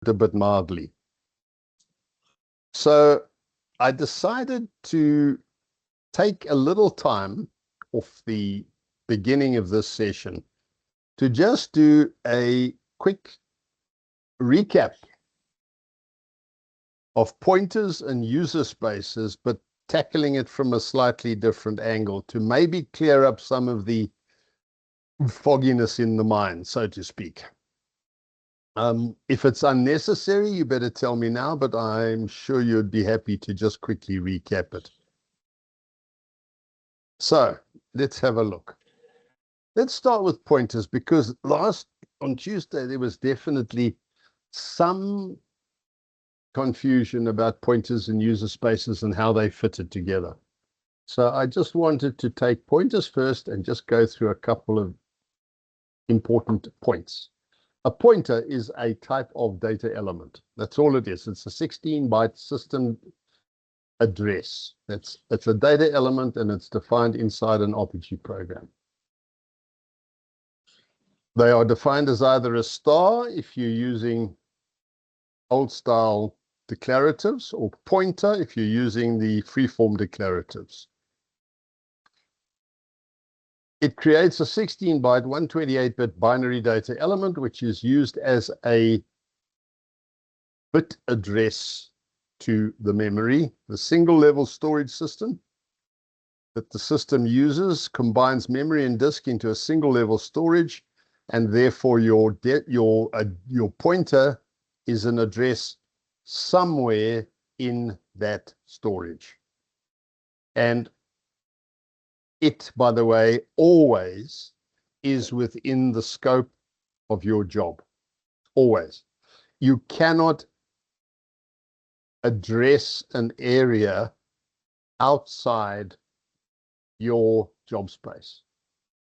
a bit mildly. So I decided to take a little time off the beginning of this session to just do a quick recap of pointers and user spaces, but tackling it from a slightly different angle to maybe clear up some of the fogginess in the mind, so to speak. If it's unnecessary, you better tell me now, but I'm sure you'd be happy to just quickly recap it. So let's have a look. Let's start with pointers, because on Tuesday, there was definitely some confusion about pointers and user spaces and how they fitted together. So I just wanted to take pointers first and just go through a couple of important points. A pointer is a type of data element. That's all it is. It's a 16-byte system address. It's a data element, and it's defined inside an RPG program. They are defined as either a star if you're using old-style declaratives, or pointer if you're using the free-form declaratives. It creates a 16-byte, 128-bit binary data element, which is used as a bit address to the memory. The single-level storage system that the system uses combines memory and disk into a single-level storage, and therefore your pointer is an address somewhere in that storage. And it, by the way, always is within the scope of your job. Always. You cannot address an area outside your job space.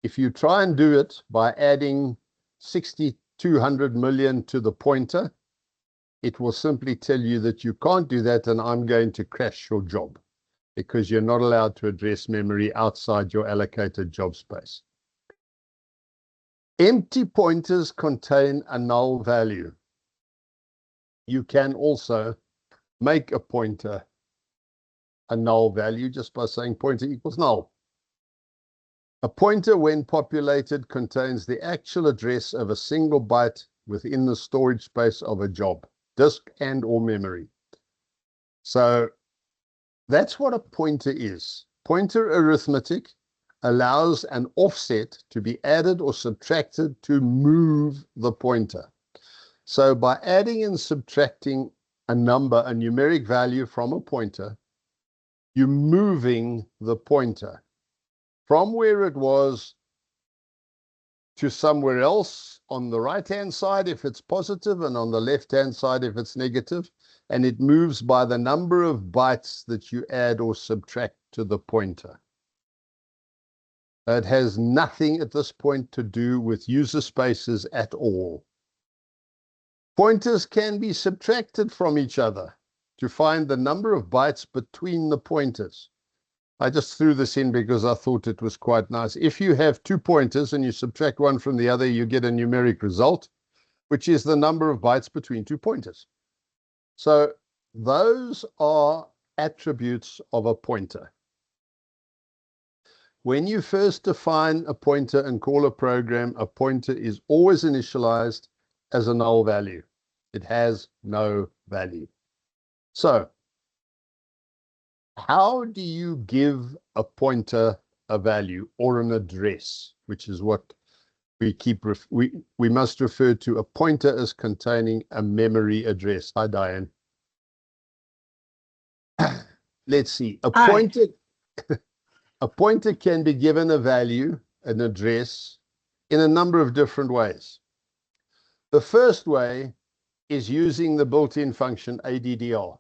If you try and do it by adding 6,200 million to the pointer, it will simply tell you that you can't do that, and I'm going to crash your job, because you're not allowed to address memory outside your allocated job space. Empty pointers contain a null value. You can also make a pointer a null value just by saying pointer equals null. A pointer, when populated, contains the actual address of a single byte within the storage space of a job, disk and or memory. So that's what a pointer is. Pointer arithmetic allows an offset to be added or subtracted to move the pointer. So by adding and subtracting a number, a numeric value from a pointer, you're moving the pointer from where it was to somewhere else on the right-hand side if it's positive, and on the left-hand side if it's negative. And it moves by the number of bytes that you add or subtract to the pointer. It has nothing at this point to do with user spaces at all. Pointers can be subtracted from each other to find the number of bytes between the pointers. I just threw this in because I thought it was quite nice. If you have two pointers and you subtract one from the other, you get a numeric result, which is the number of bytes between two pointers. So those are attributes of a pointer. When you first define a pointer and call a program, a pointer is always initialized as a null value. It has no value. So how do you give a pointer a value or an address, which is what we must refer to a pointer as containing a memory address. Hi, Diane. Let's see. A pointer can be given a value, an address, in a number of different ways. The first way is using the built-in function ADDR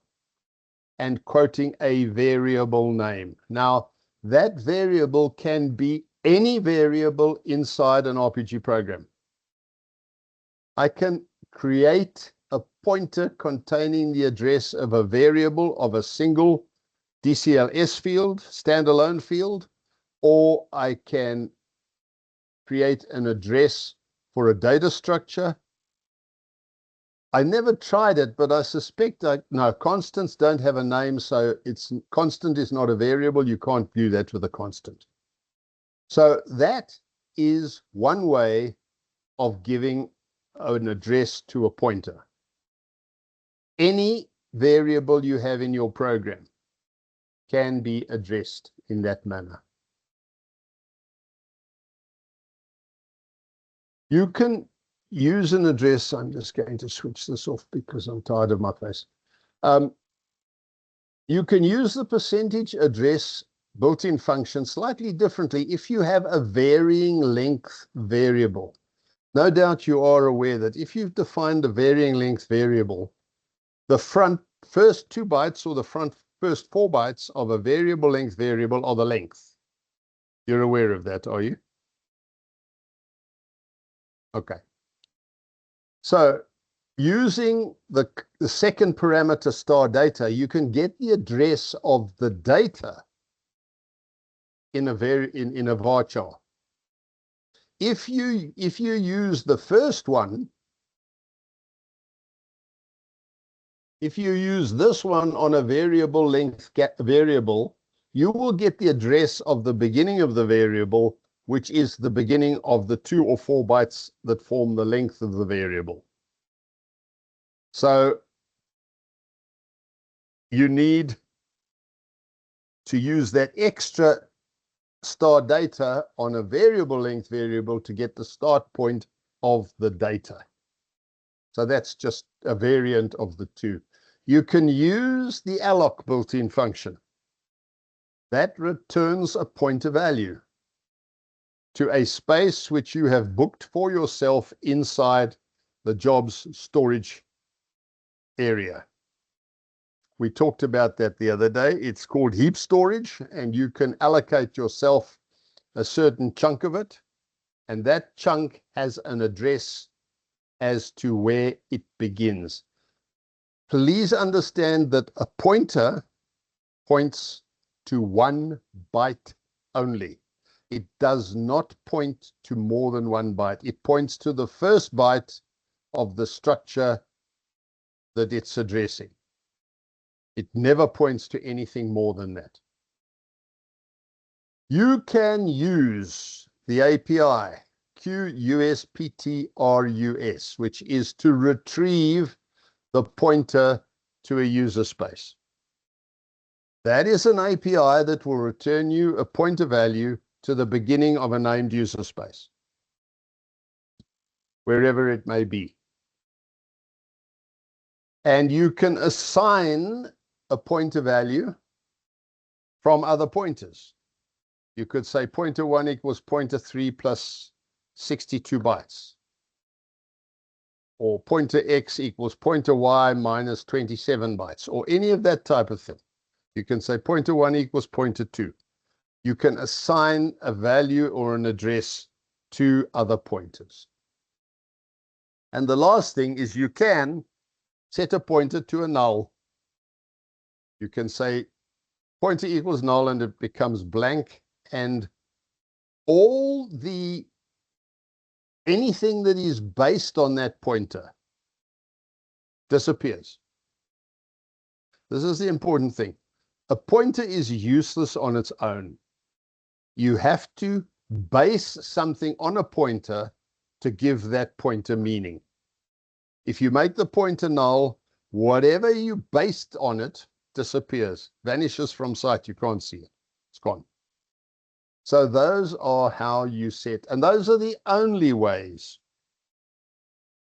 and quoting a variable name. Now, that variable can be any variable inside an RPG program. I can create a pointer containing the address of a variable of a single DCLS field, standalone field, or I can create an address for a data structure I never tried it, but I suspect no, constants don't have a name, so constant is not a variable. You can't do that with a constant. So that is one way of giving an address to a pointer. Any variable you have in your program can be addressed in that manner. You can use an address. I'm just going to switch this off because I'm tired of my face. You can use the percentage address built-in function slightly differently if you have a varying length variable. No doubt you are aware that if you've defined a varying length variable, the first 2 bytes or the first 4 bytes of a variable length variable are the length. You're aware of that, are you? Okay. So using the second parameter star data, you can get the address of the data in a varchar. If you use the first one, if you use this one on a variable length variable, you will get the address of the beginning of the variable, which is the beginning of the 2 or 4 bytes that form the length of the variable. So you need to use that extra star data on a variable length variable to get the start point of the data. So that's just a variant of the two. You can use the alloc built-in function. That returns a pointer value to a space which you have booked for yourself inside the jobs storage area. We talked about that the other day. It's called heap storage, and you can allocate yourself a certain chunk of it, and that chunk has an address as to where it begins. Please understand that a pointer points to 1 byte only. It does not point to more than 1 byte. It points to the first byte of the structure that it's addressing. It never points to anything more than that. You can use the API QUSPTRUS, which is to retrieve the pointer to a user space. That is an API that will return you a pointer value to the beginning of a named user space, wherever it may be. And you can assign a pointer value from other pointers. You could say pointer 1 equals pointer 3 plus 62 bytes. Or pointer X equals pointer Y minus 27 bytes, or any of that type of thing. You can say pointer 1 equals pointer 2. You can assign a value or an address to other pointers. And the last thing is you can set a pointer to a null. You can say pointer equals null and it becomes blank, and anything that is based on that pointer disappears. This is the important thing. A pointer is useless on its own. You have to base something on a pointer to give that pointer meaning. If you make the pointer null, whatever you based on it disappears, vanishes from sight. You can't see it. It's gone. So those are how you set, and those are the only ways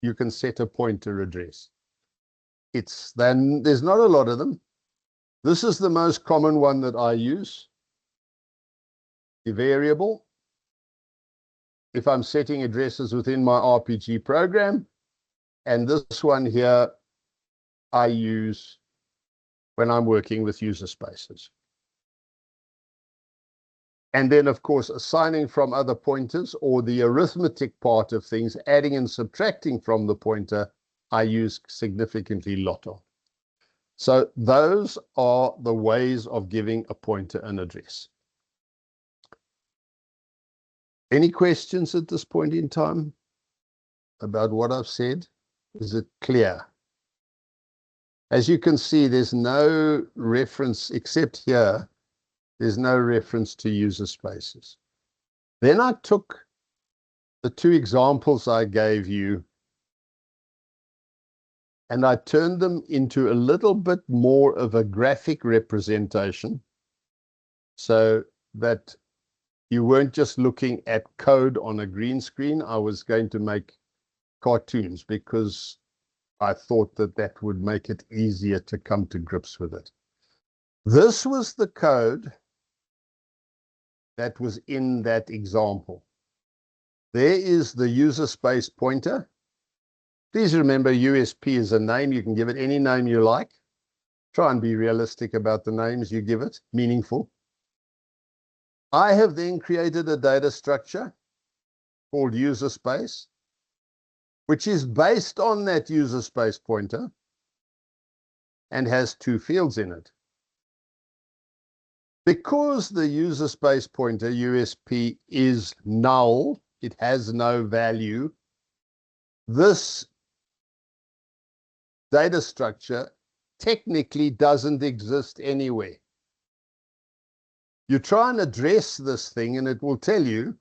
you can set a pointer address. Then there's not a lot of them. This is the most common one that I use. The variable. If I'm setting addresses within my RPG program, and this one here I use when I'm working with user spaces. And then, of course, assigning from other pointers, or the arithmetic part of things, adding and subtracting from the pointer, I use significantly lot of. So those are the ways of giving a pointer an address. Any questions at this point in time about what I've said Is it clear? As you can see, there's no reference, except here, there's no reference to user spaces. Then I took the two examples I gave you and I turned them into a little bit more of a graphic representation so that you weren't just looking at code on a green screen. I was going to make cartoons because I thought that that would make it easier to come to grips with it. This was the code that was in that example. There is the user space pointer. Please remember USP is a name. You can give it any name you like. Try and be realistic about the names you give it, meaningful. I have then created a data structure called user space, which is based on that user space pointer and has two fields in it. Because the user space pointer, USP, is null, it has no value, this data structure technically doesn't exist anywhere. You try and address this thing and it will tell you.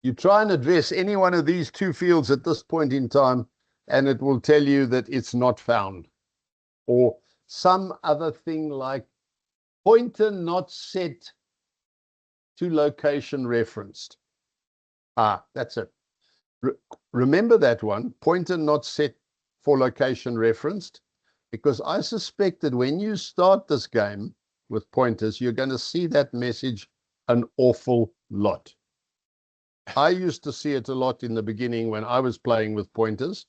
You try and address any one of these two fields at this point in time and it will tell you that it's not found. Or some other thing like pointer not set to location referenced. That's it. Remember that one, pointer not set for location referenced, because I suspect that when you start this game with pointers, you're going to see that message an awful lot. I used to see it a lot in the beginning when I was playing with pointers.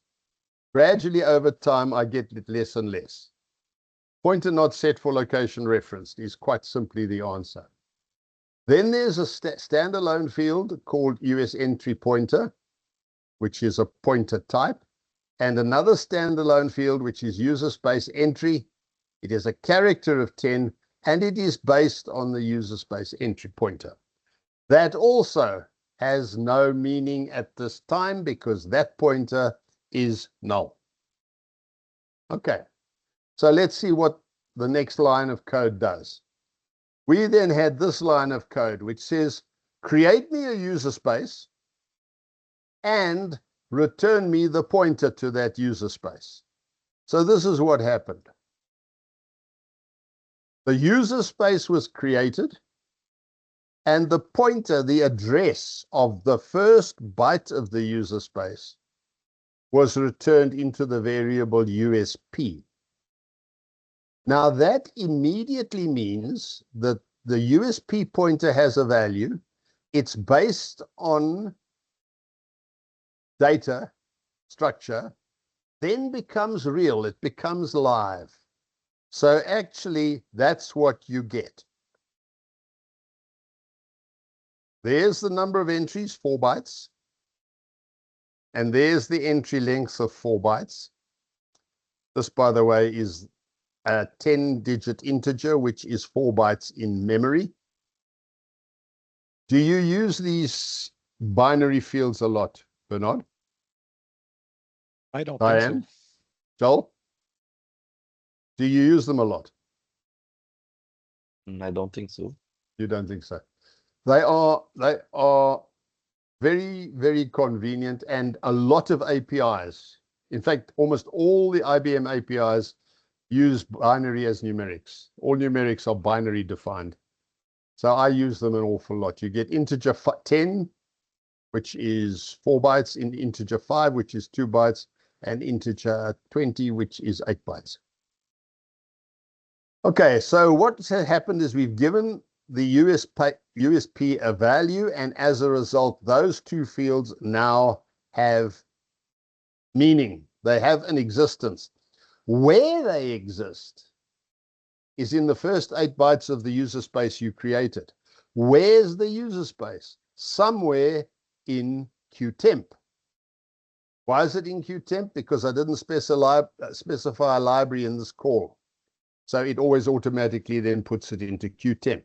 Gradually over time, I get it less and less. Pointer not set for location referenced is quite simply the answer. Then there's a standalone field called US entry pointer, which is a pointer type, and another standalone field, which is user space entry. It is a character of 10, and it is based on the user space entry pointer. That also has no meaning at this time because that pointer is null. Okay, so let's see what the next line of code does. We then had this line of code which says, create me a user space and return me the pointer to that user space. So this is what happened. The user space was created and the pointer, the address of the first byte of the user space, was returned into the variable USP. Now that immediately means that the USP pointer has a value. It's based on data structure, then becomes real. It becomes live. So actually, that's what you get. There's the number of entries, 4 bytes. And there's the entry length of 4 bytes. This, by the way, is a 10-digit integer, which is 4 bytes in memory. Do you use these binary fields a lot, Bernard? I don't Diane? think so. Joel? Do you use them a lot? I don't think so. You don't think so? They are very, very convenient, and a lot of APIs. In fact, almost all the IBM APIs use binary as numerics. All numerics are binary defined. So I use them an awful lot. You get integer 10, which is 4 bytes, in integer 5, which is 2 bytes, and integer 20, which is 8 bytes. Okay, so what's happened is we've given the USP a value, and as a result, those two fields now have meaning. They have an existence. Where they exist is in the first 8 bytes of the user space you created. Where's the user space? Somewhere in qtemp. Why is it in qtemp? Because I didn't specify a library in this call. So it always automatically then puts it into qtemp.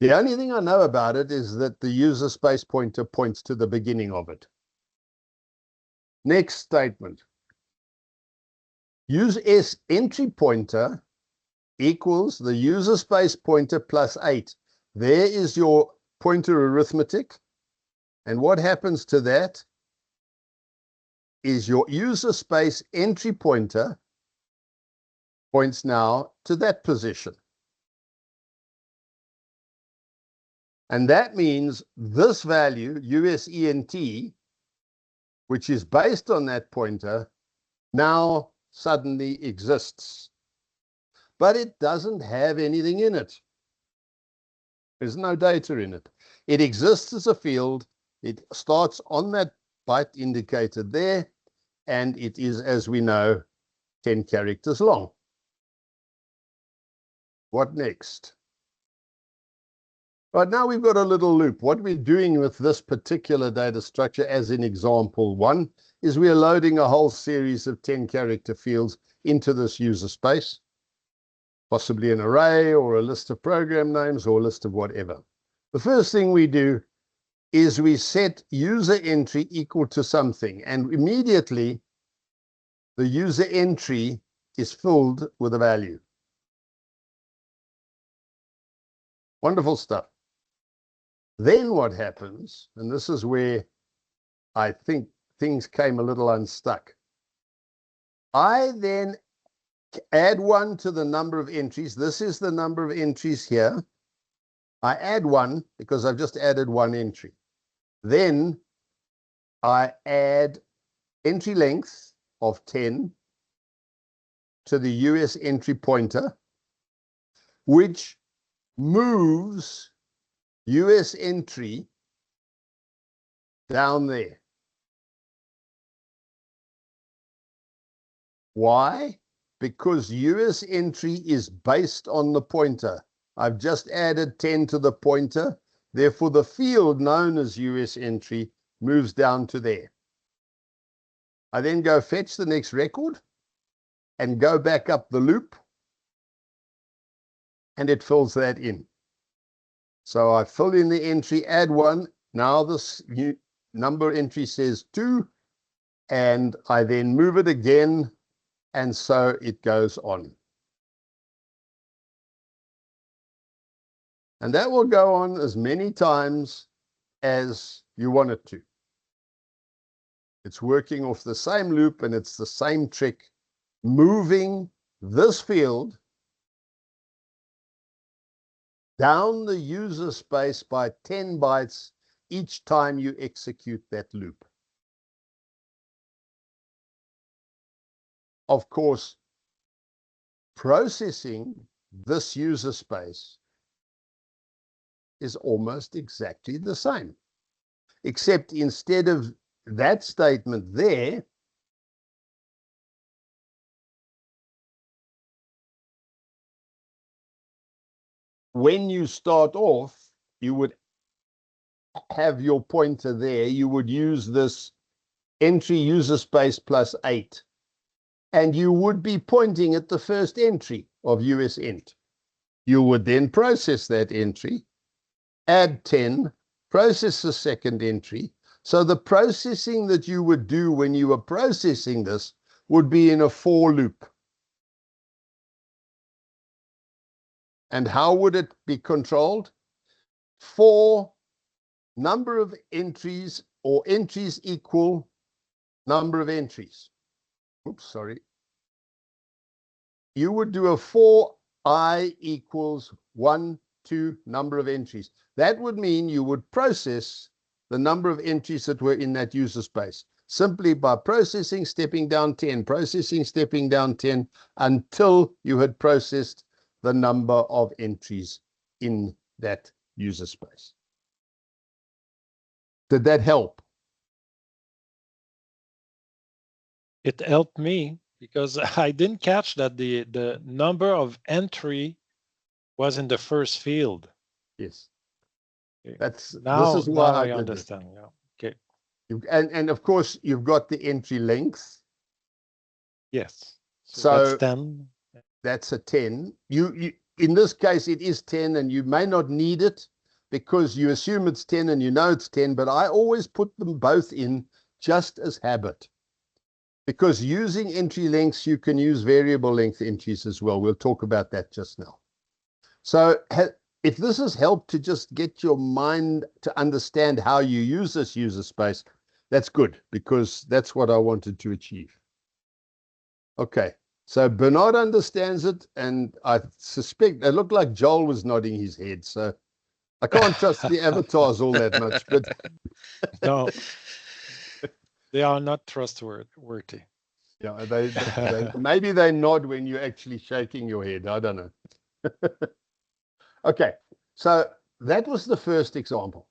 The only thing I know about it is that the user space pointer points to the beginning of it. Next statement. Use S entry pointer equals the user space pointer plus 8. There is your pointer arithmetic. And what happens to that is your user space entry pointer points now to that position. And that means this value, USENT, which is based on that pointer, now suddenly exists. But it doesn't have anything in it. There's no data in it. It exists as a field. It starts on that byte indicated there, and it is, as we know, 10 characters long. What next? Right, now we've got a little loop. What we're doing with this particular data structure, as in example 1, is we're loading a whole series of 10 character fields into this user space, possibly an array or a list of program names or a list of whatever. The first thing we do is we set user entry equal to something, and immediately the user entry is filled with a value. Wonderful stuff. Then what happens, and this is where I think things came a little unstuck. I then add 1 to the number of entries. This is the number of entries here. I add 1 because I've just added 1 entry. Then I add entry length of 10 to the US entry pointer, which moves US entry down there. Why? Because US entry is based on the pointer. I've just added 10 to the pointer. Therefore, the field known as US entry moves down to there. I then go fetch the next record and go back up the loop, and it fills that in. So I fill in the entry, add 1. Now this new number entry says 2, and I then move it again, and so it goes on. And that will go on as many times as you want it to. It's working off the same loop, and it's the same trick, moving this field down the user space by 10 bytes each time you execute that loop. Of course, processing this user space is almost exactly the same, except instead of that statement there, when you start off, you would have your pointer there. You would use this entry user space plus 8, and you would be pointing at the first entry of USEnt. You would then process that entry, add 10, process the second entry. So the processing that you would do when you were processing this would be in a for loop. And how would it be controlled? For number of entries, or entries equal number of entries. Oops, sorry. You would do a for I equals 1, 2, number of entries. That would mean you would process the number of entries that were in that user space simply by processing, stepping down 10, processing, stepping down 10, until you had processed the number of entries in that user space. Did that help? It helped me because I didn't catch that the number of entry was in the first field. Yes. Okay. This Now is why I did understand. Yeah. Okay. And of course, you've got the entry length. Yes. So that's 10. That's a 10. You in this case, it is 10, and you may not need it because you assume it's 10 and you know it's 10, but I always put them both in just as habit. Because using entry lengths, you can use variable length entries as well. We'll talk about that just now. So if this has helped to just get your mind to understand how you use this user space, that's good, because that's what I wanted to achieve. Okay, so Bernard understands it, and I suspect it looked like Joel was nodding his head, so I can't trust the avatars all that much, but no, they are not trustworthy. yeah, maybe they nod when you're actually shaking your head. I don't know. Okay, so that was the first example,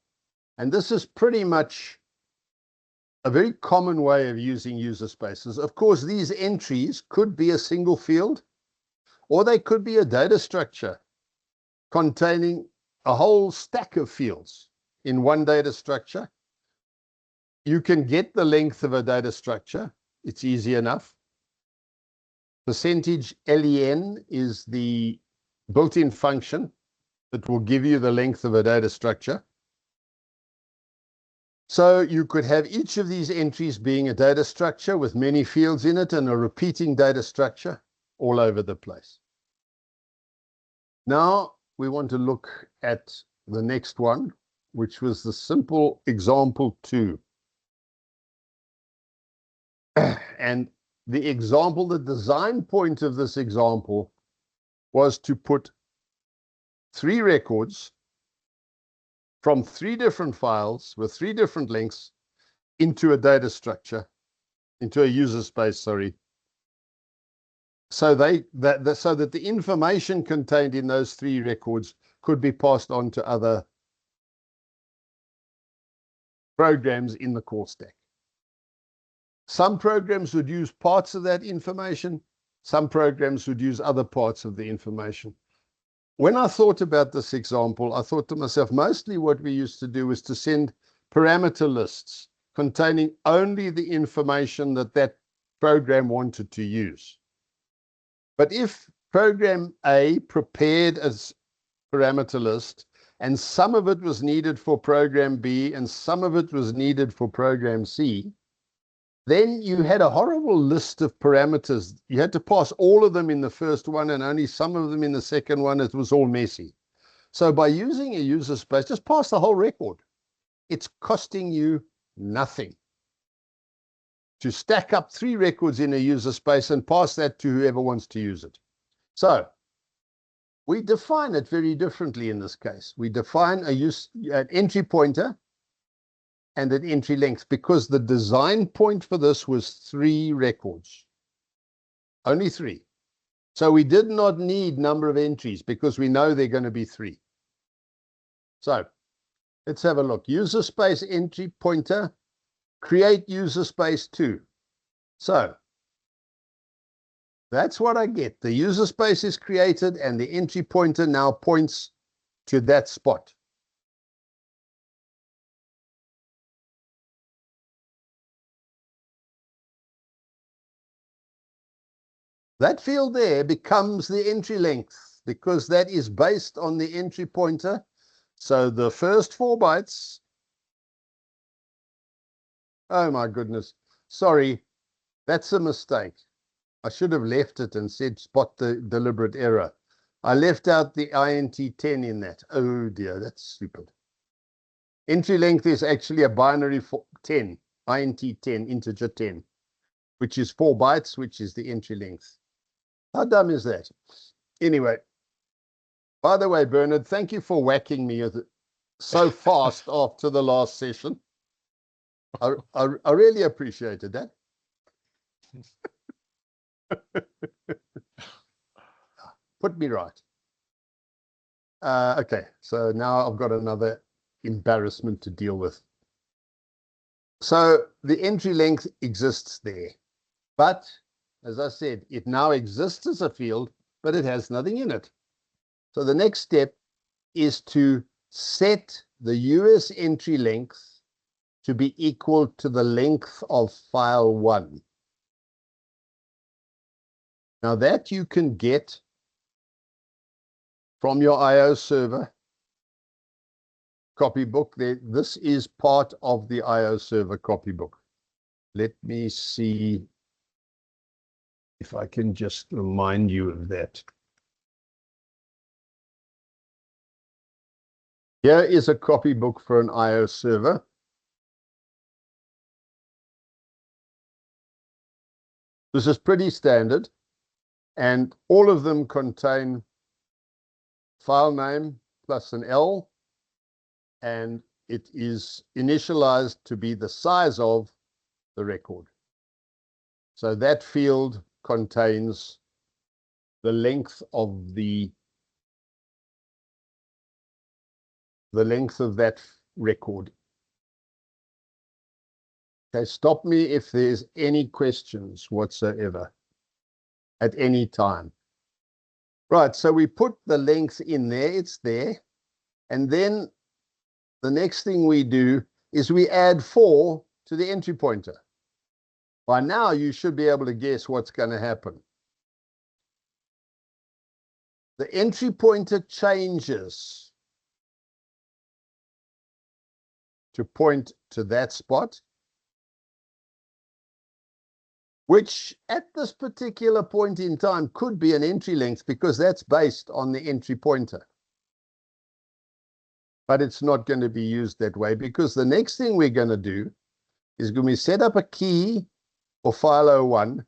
and this is pretty much a very common way of using user spaces. Of course, these entries could be a single field, or they could be a data structure containing a whole stack of fields in one data structure. You can get the length of a data structure. It's easy enough. Percentage len is the built-in function that will give you the length of a data structure. So you could have each of these entries being a data structure with many fields in it and a repeating data structure all over the place. Now we want to look at the next one, which was the simple example 2. And the example, the design point of this example was to put 3 records from 3 different files with 3 different lengths into a data structure, into a user space, sorry. So that the information contained in those 3 records could be passed on to other programs in the core stack. Some programs would use parts of that information. Some programs would use other parts of the information. When I thought about this example, I thought to myself, mostly what we used to do was to send parameter lists containing only the information that that program wanted to use. But if program A prepared a parameter list, and some of it was needed for program B, and some of it was needed for program C, then you had a horrible list of parameters. You had to pass all of them in the first one and only some of them in the second one. It was all messy. So by using a user space, just pass the whole record. It's costing you nothing to stack up 3 records in a user space and pass that to whoever wants to use it. So we define it very differently in this case. We define an entry pointer and an entry length, because the design point for this was 3 records, only 3. So we did not need number of entries because we know they're going to be 3. So let's have a look. User space entry pointer, create user space 2. So that's what I get. The user space is created and the entry pointer now points to that spot. That field there becomes the entry length because that is based on the entry pointer. So the first 4 bytes, oh my goodness, sorry, that's a mistake. I should have left it and said spot the deliberate error. I left out the INT10 in that. Oh dear, that's stupid. Entry length is actually a binary for 10, INT10, integer 10, which is 4 bytes, which is the entry length. How dumb is that? Anyway, by the way, Bernard, thank you for whacking me so fast after the last session. I really appreciated that. Put me right. Okay, so now I've got another embarrassment to deal with. So the entry length exists there, but as I said, it now exists as a field, but it has nothing in it. So the next step is to set the US entry length to be equal to the length of file 1. Now that you can get from your IO server copybook. This is part of the IO server copybook. Let me see if I can just remind you of that. Here is a copybook for an I/O server. This is pretty standard, and all of them contain file name plus an L, and it is initialized to be the size of the record. So that field contains the length of that record. Okay, stop me if there's any questions whatsoever at any time. Right, so we put the length in there, it's there. And then the next thing we do is we add 4 to the entry pointer. By now, you should be able to guess what's going to happen. The entry pointer changes to point to that spot, which at this particular point in time could be an entry length because that's based on the entry pointer. But it's not going to be used that way because the next thing we're going to do is going to set up a key for file 01,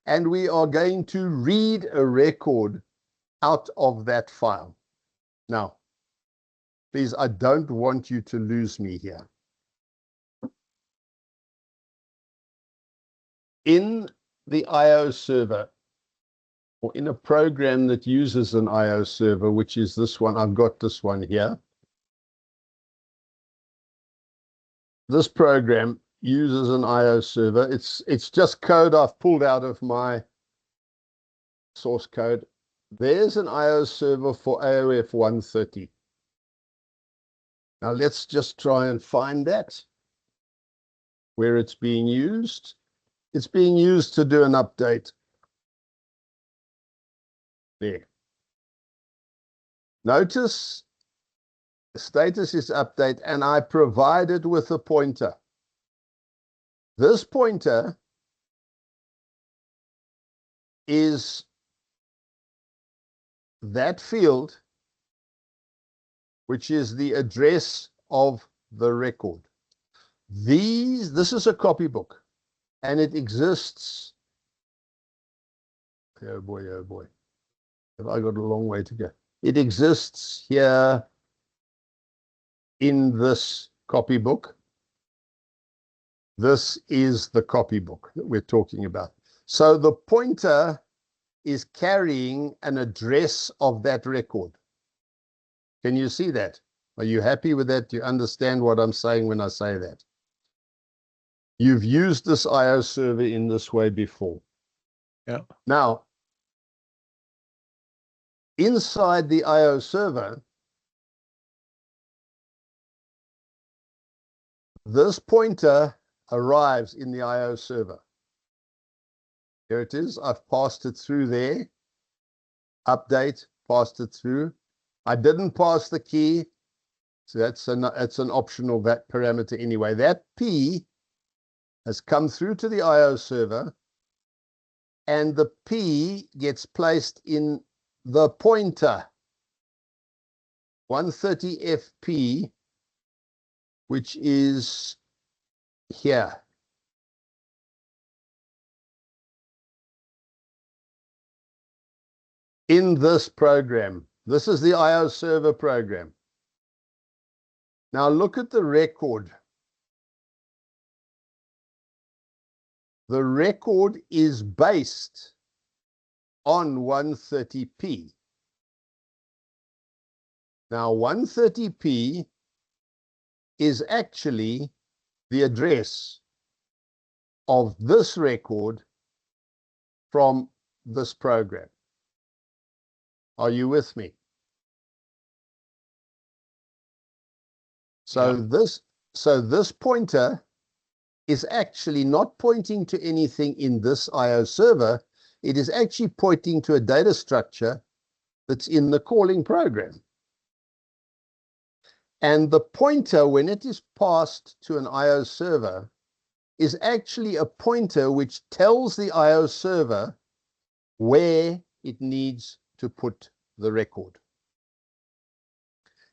and we are going to read a record out of that file. Now, please, I don't want you to lose me here. In the I/O server, or in a program that uses an I/O server, which is this one, I've got this one here. This program uses an I/O server. It's just code I've pulled out of my source code. There's an I/O server for AOF 130. Now let's just try and find that, where it's being used. It's being used to do an update. There. Notice the status is update, and I provided with a pointer. This pointer is that field, which is the address of the record. This is a copybook, and it exists. Oh boy, oh boy. Have I got a long way to go? It exists here in this copybook. This is the copybook that we're talking about. So the pointer is carrying an address of that record. Can you see that? Are you happy with that? Do you understand what I'm saying when I say that? You've used this I/O server in this way before. Yeah. Now, inside the I/O server, this pointer arrives in the I/O server. Here it is. I've passed it through there. Update, passed it through. I didn't pass the key, so that's an optional parameter anyway. That P has come through to the I/O server, and the P gets placed in the pointer 130FP, which is here. In this program, this is the I/O server program. Now look at the record. The record is based on 130p. Now 130p is actually the address of this record from this program. Are you with me? So yeah. This pointer is actually not pointing to anything in this I/O server. It is actually pointing to a data structure that's in the calling program. And the pointer, when it is passed to an I/O server, is actually a pointer which tells the I/O server where it needs to put the record.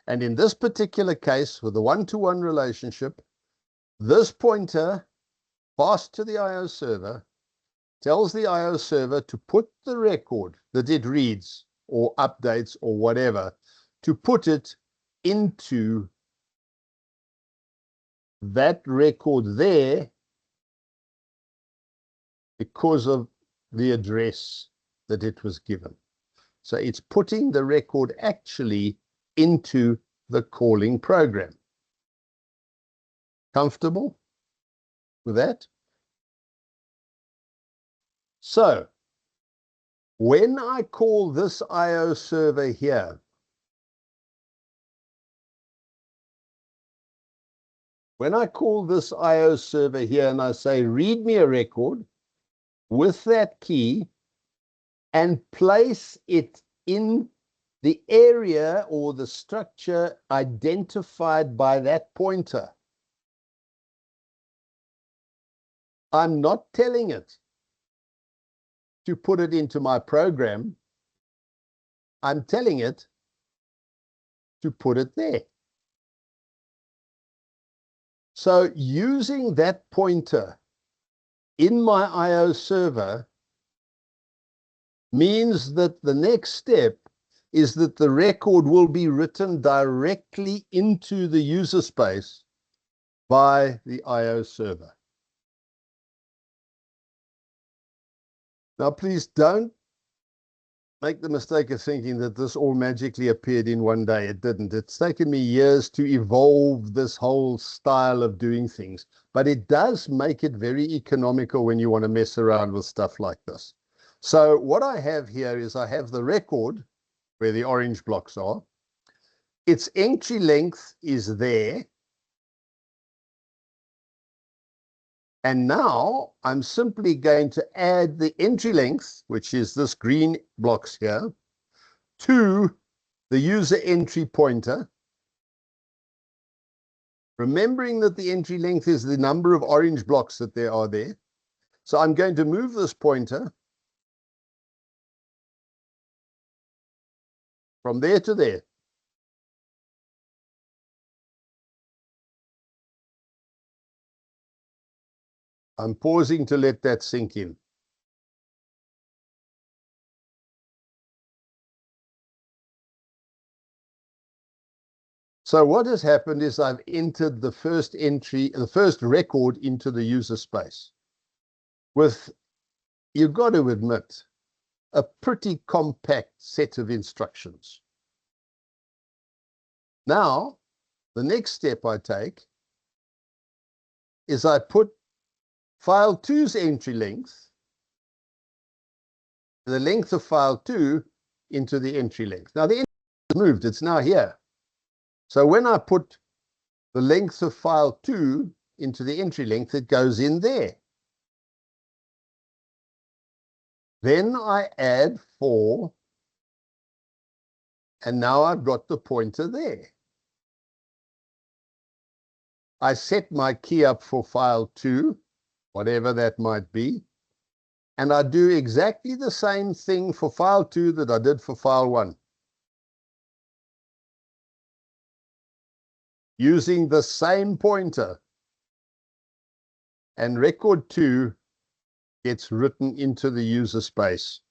And in this particular case, with the one-to-one relationship, this pointer passed to the I/O server tells the I/O server to put the record that it reads or updates or whatever, to put it into that record there because of the address that it was given. So it's putting the record actually into the calling program. Comfortable with that? So when I call this I/O server here, when I call this I/O server here and I say, read me a record with that key and place it in the area or the structure identified by that pointer, I'm not telling it to put it into my program. I'm telling it to put it there. So using that pointer in my I/O server means that the next step is that the record will be written directly into the user space by the I/O server. Now, please don't make the mistake of thinking that this all magically appeared in one day. It didn't. It's taken me years to evolve this whole style of doing things, but it does make it very economical when you want to mess around with stuff like this. So what I have here is I have the record where the orange blocks are. Its entry length is there. And now I'm simply going to add the entry length, which is this green blocks here, to the user entry pointer. Remembering that the entry length is the number of orange blocks that there are there. So I'm going to move this pointer from there to there. I'm pausing to let that sink in. So what has happened is I've entered the first entry, the first record into the user space with, you've got to admit, a pretty compact set of instructions. Now, the next step I take is I put file 2's entry length, the length of file 2 into the entry length. Now, the entry is moved. It's now here. So when I put the length of file 2 into the entry length, it goes in there. Then I add 4, and now I've got the pointer there. I set my key up for file 2, whatever that might be, and I do exactly the same thing for file 2 that I did for file 1. Using the same pointer, and record 2 gets written into the user space.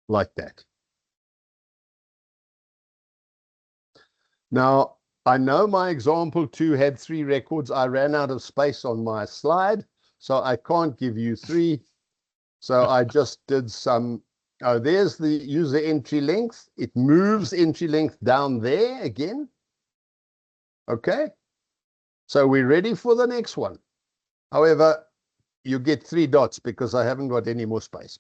Like that. Now, I know my example 2 had 3 records. I ran out of space on my slide, so I can't give you 3. So I just did some, oh, there's the user entry length. It moves entry length down there again. Okay. So we're ready for the next one. However, you get 3 dots because I haven't got any more space.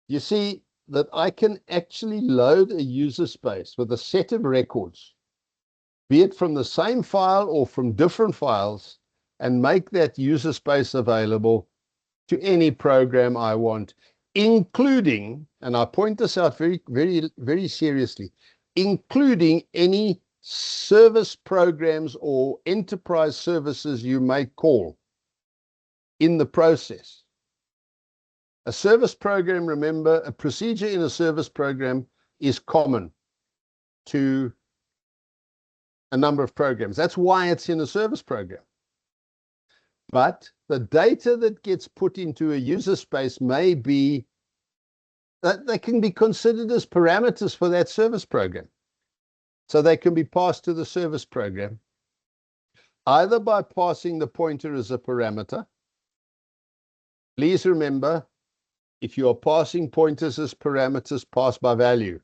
You see that I can actually load a user space with a set of records, be it from the same file or from different files, and make that user space available to any program I want, including, and I point this out very, very, very seriously, including any service programs or enterprise services you may call in the process. A service program, remember, a procedure in a service program is common to a number of programs. That's why it's in a service program. But the data that gets put into a user space may be, that they can be considered as parameters for that service program. So they can be passed to the service program, either by passing the pointer as a parameter. Please remember, if you are passing pointers as parameters, pass by value.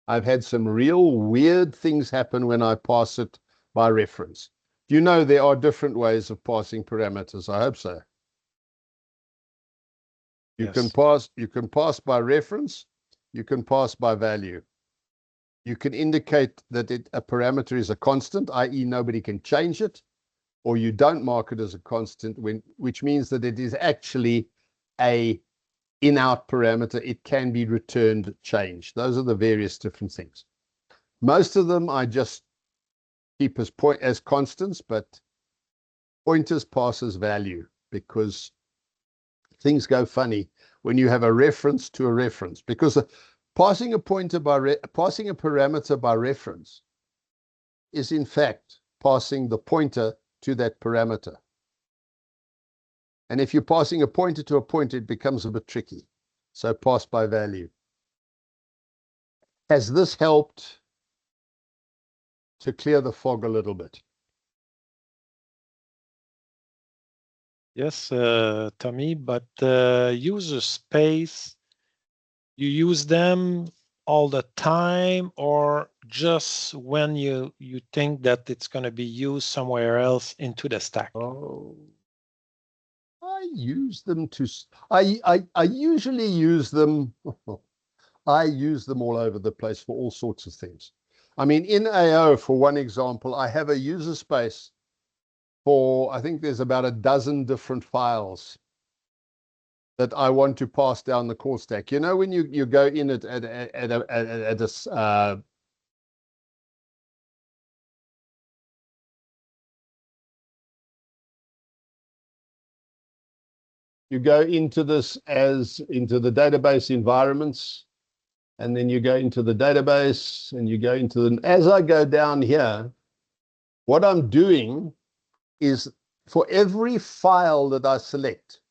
I've had some real weird things happen when I pass it by reference. You know there are different ways of passing parameters. I hope so. You can pass by reference, you can pass by value. You can indicate that a parameter is a constant, i.e. nobody can change it, or you don't mark it as a constant, which means that it is actually a in-out parameter. It can be returned, changed. Those are the various different things. Most of them I just keep as constants, but pointers pass as value, because things go funny when you have a reference to a reference, because passing a parameter by reference is in fact passing the pointer to that parameter. And if you're passing a pointer to a pointer, it becomes a bit tricky. So pass by value. Has this helped to clear the fog a little bit? Yes, Tommy, but user space, you use them all the time, or just when you think that it's going to be used somewhere else into the stack? Oh, I use them to, I usually use them, I use them all over the place for all sorts of things. I mean, in AO, for one example, I have a user space for, I think there's about a dozen different files that I want to pass down the call stack. You know, when you go in at a you go into this as into the database environments, and then you go into the database and you go into the, as I go down here, what I'm doing is for every file that I select,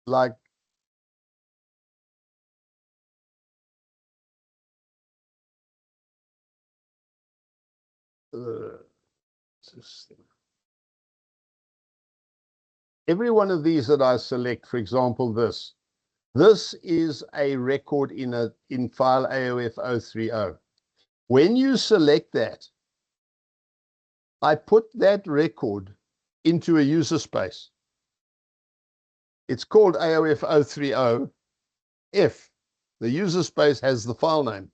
like every one of these that I select, for example, this is a record in file AOF 030. When you select that, I put that record into a user space. It's called AOF 030 if the user space has the file name.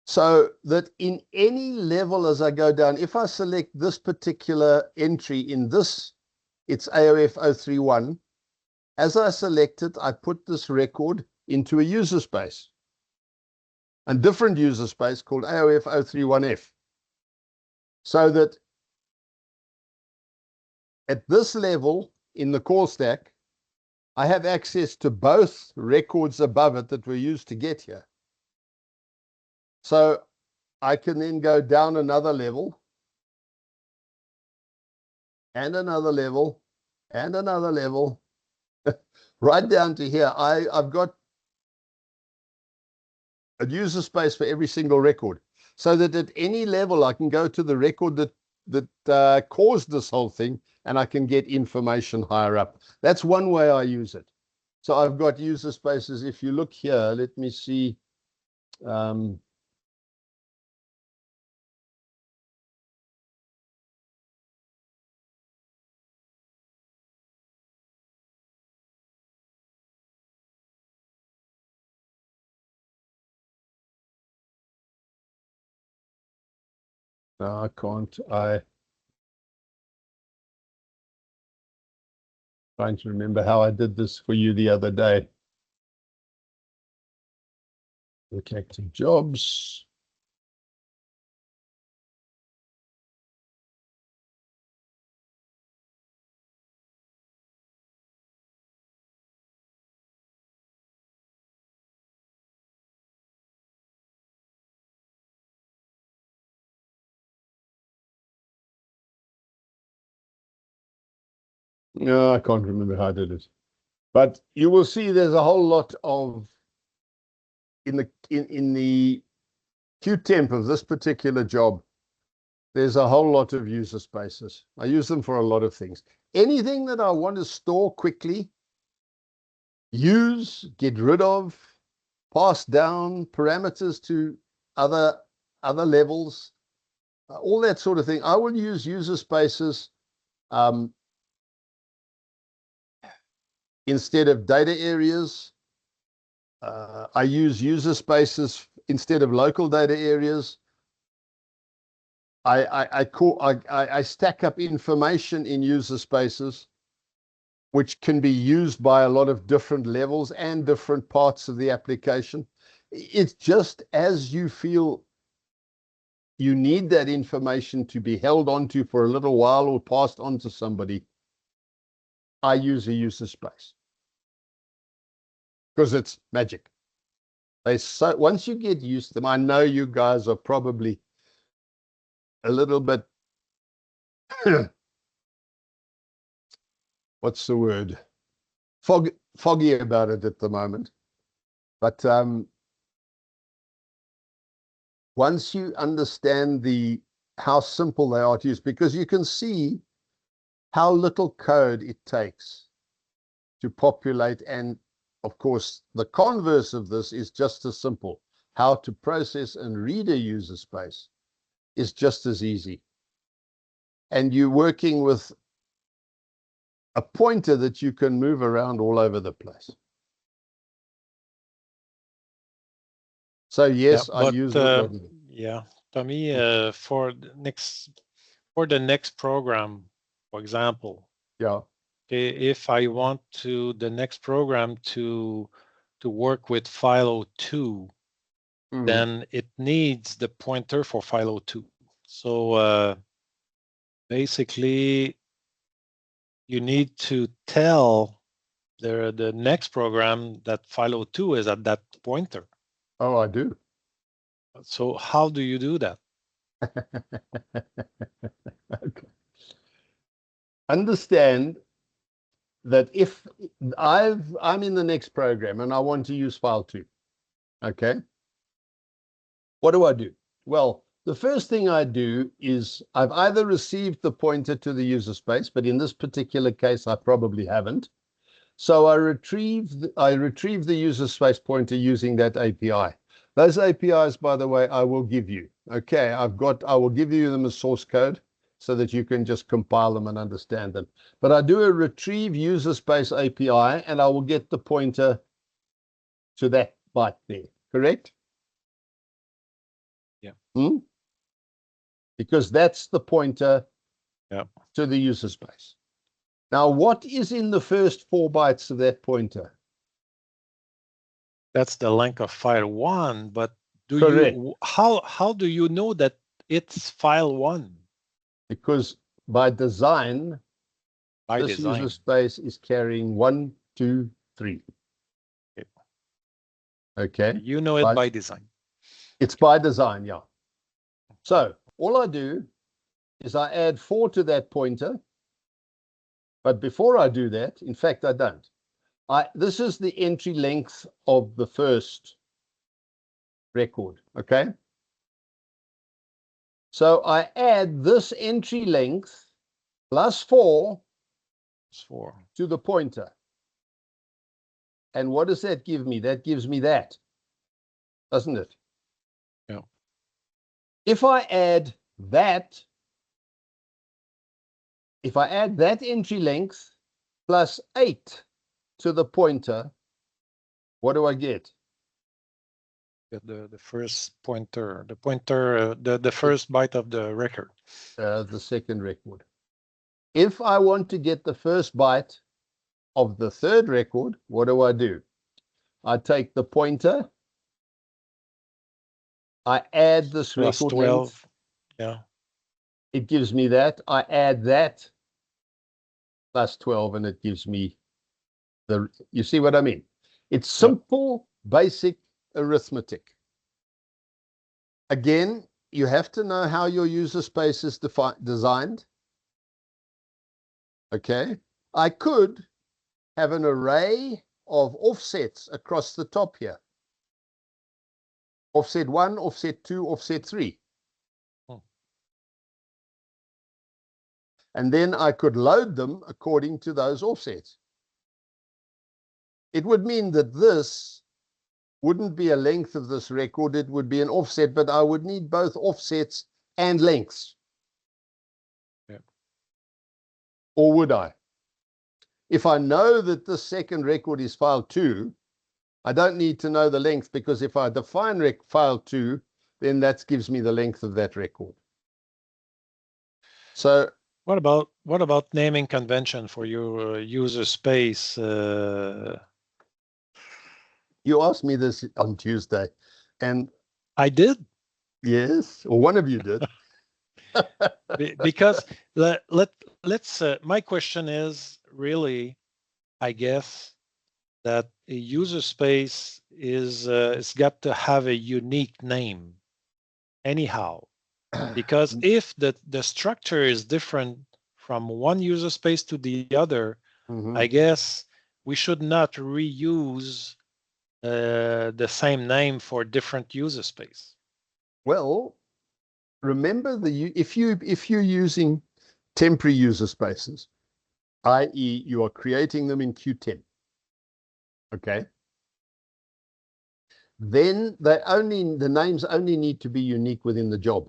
So that in any level as I go down, if I select this particular entry in this, it's AOF 031. As I select it, I put this record into a user space, a different user space called AOF 031F. So that at this level in the call stack, I have access to both records above it that were used to get here. So I can then go down another level, and another level, and another level, right down to here. I've got a user space for every single record, so that at any level I can go to the record that caused this whole thing, and I can get information higher up. That's one way I use it. So I've got user spaces. If you look here, let me see. No, I can't. Trying to remember how I did this for you the other day. Look active jobs. No, I can't remember how I did it. But you will see there's a whole lot of in the Q temp of this particular job, there's a whole lot of user spaces. I use them for a lot of things. Anything that I want to store quickly, use, get rid of, pass down parameters to other levels, all that sort of thing. I will use user spaces instead of data areas. I use user spaces instead of local data areas. I stack up information in user spaces, which can be used by a lot of different levels and different parts of the application. It's just as you feel you need that information to be held onto for a little while or passed on to somebody, I use a user space because it's magic. Once you get used to them, I know you guys are probably a little bit, what's the word? Foggy about it at the moment. But once you understand how simple they are to use, because you can see how little code it takes to populate. And of course, the converse of this is just as simple. How to process and read a user space is just as easy. And you're working with a pointer that you can move around all over the place. So yes, yeah, I use it. Yeah, Tommy, for the next program, for example, yeah, if I want the next program to work with file 02, then it needs the pointer for file 02. So basically, you need to tell the next program that file 02 is at that pointer. Oh, I do. So how do you do that? Okay. Understand that if I'm in the next program and I want to use file 2, okay, what do I do? Well, the first thing I do is I've either received the pointer to the user space, but in this particular case, I probably haven't. So I retrieve the user space pointer using that API. Those APIs, by the way, I will give you. Okay, I will give you them as source code so that you can just compile them and understand them. But I do a retrieve user space API and I will get the pointer to that byte there, correct? Yeah. Because that's the pointer to the user space. Now, what is in the first 4 bytes of that pointer? That's the length of file 1, but Correct. how do you know that it's file 1? Because by design, this user space is carrying 1, 2, 3. Okay. You know it by design. It's by design, yeah. So all I do is I add 4 to that pointer. But before I do that, in fact, I don't. This is the entry length of the first record, okay? So I add this entry length plus 4 to the pointer. And what does that give me? That gives me that, doesn't it? Yeah. If I add that entry length plus 8 to the pointer, what do I get? The first pointer, the first byte of the record. The second record. If I want to get the first byte of the third record, what do? I take the pointer I add this plus record 12. length. Yeah. It gives me that. I add that plus 12, and it gives me the, you see what I mean? It's simple, basic arithmetic. Again, you have to know how your user space is designed. Okay. I could have an array of offsets across the top here. Offset 1, offset 2, offset 3. And then I could load them according to those offsets. It would mean that this wouldn't be a length of this record, it would be an offset, but I would need both offsets and lengths. Yeah. Or would I? If I know that this second record is file 2, I don't need to know the length, because if I define file 2, then that gives me the length of that record. So what about naming convention for your user space? You asked me this on Tuesday, and I did. Yes, or one of you did. Because let's my question is really, I guess, that a user space is it's got to have a unique name anyhow, because if the structure is different from one user space to the other, I guess we should not reuse the same name for different user space. Well, remember if you're using temporary user spaces, i.e. you are creating them in Q10, okay, then the names only need to be unique within the job.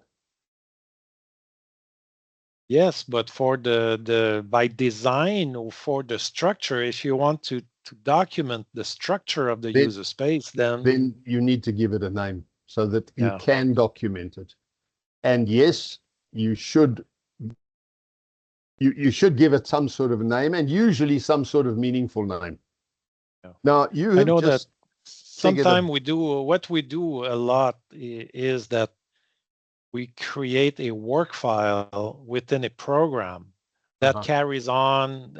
Yes, but for the by design or for the structure, if you want to document the structure of the user space, then you need to give it a name so that you Yeah. can document it. And yes, you should give it some sort of name, and usually some sort of meaningful name. Yeah. Now you have I know just that sometimes we do what we do a lot is that we create a work file within a program that carries on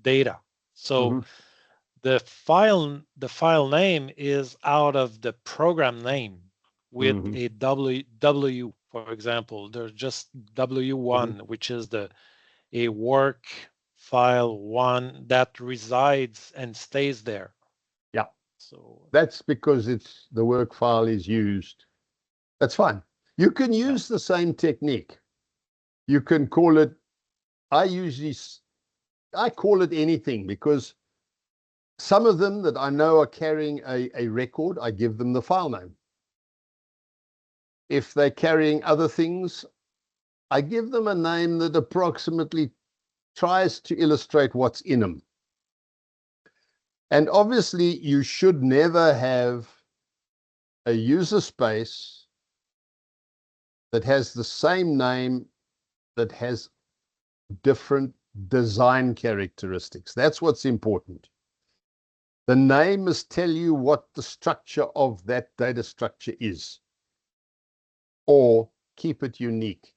data. So the file name is out of the program name with a W, for example. There's just W1, which is a work file 1 that resides and stays there. Yeah. So that's because it's the work file is used. That's fine. You can use the same technique. You can call it, I call it anything, because some of them that I know are carrying a record, I give them the file name. If they're carrying other things, I give them a name that approximately tries to illustrate what's in them. And obviously, you should never have a user space that has the same name that has different design characteristics. That's what's important. The name must tell you what the structure of that data structure is, or keep it unique.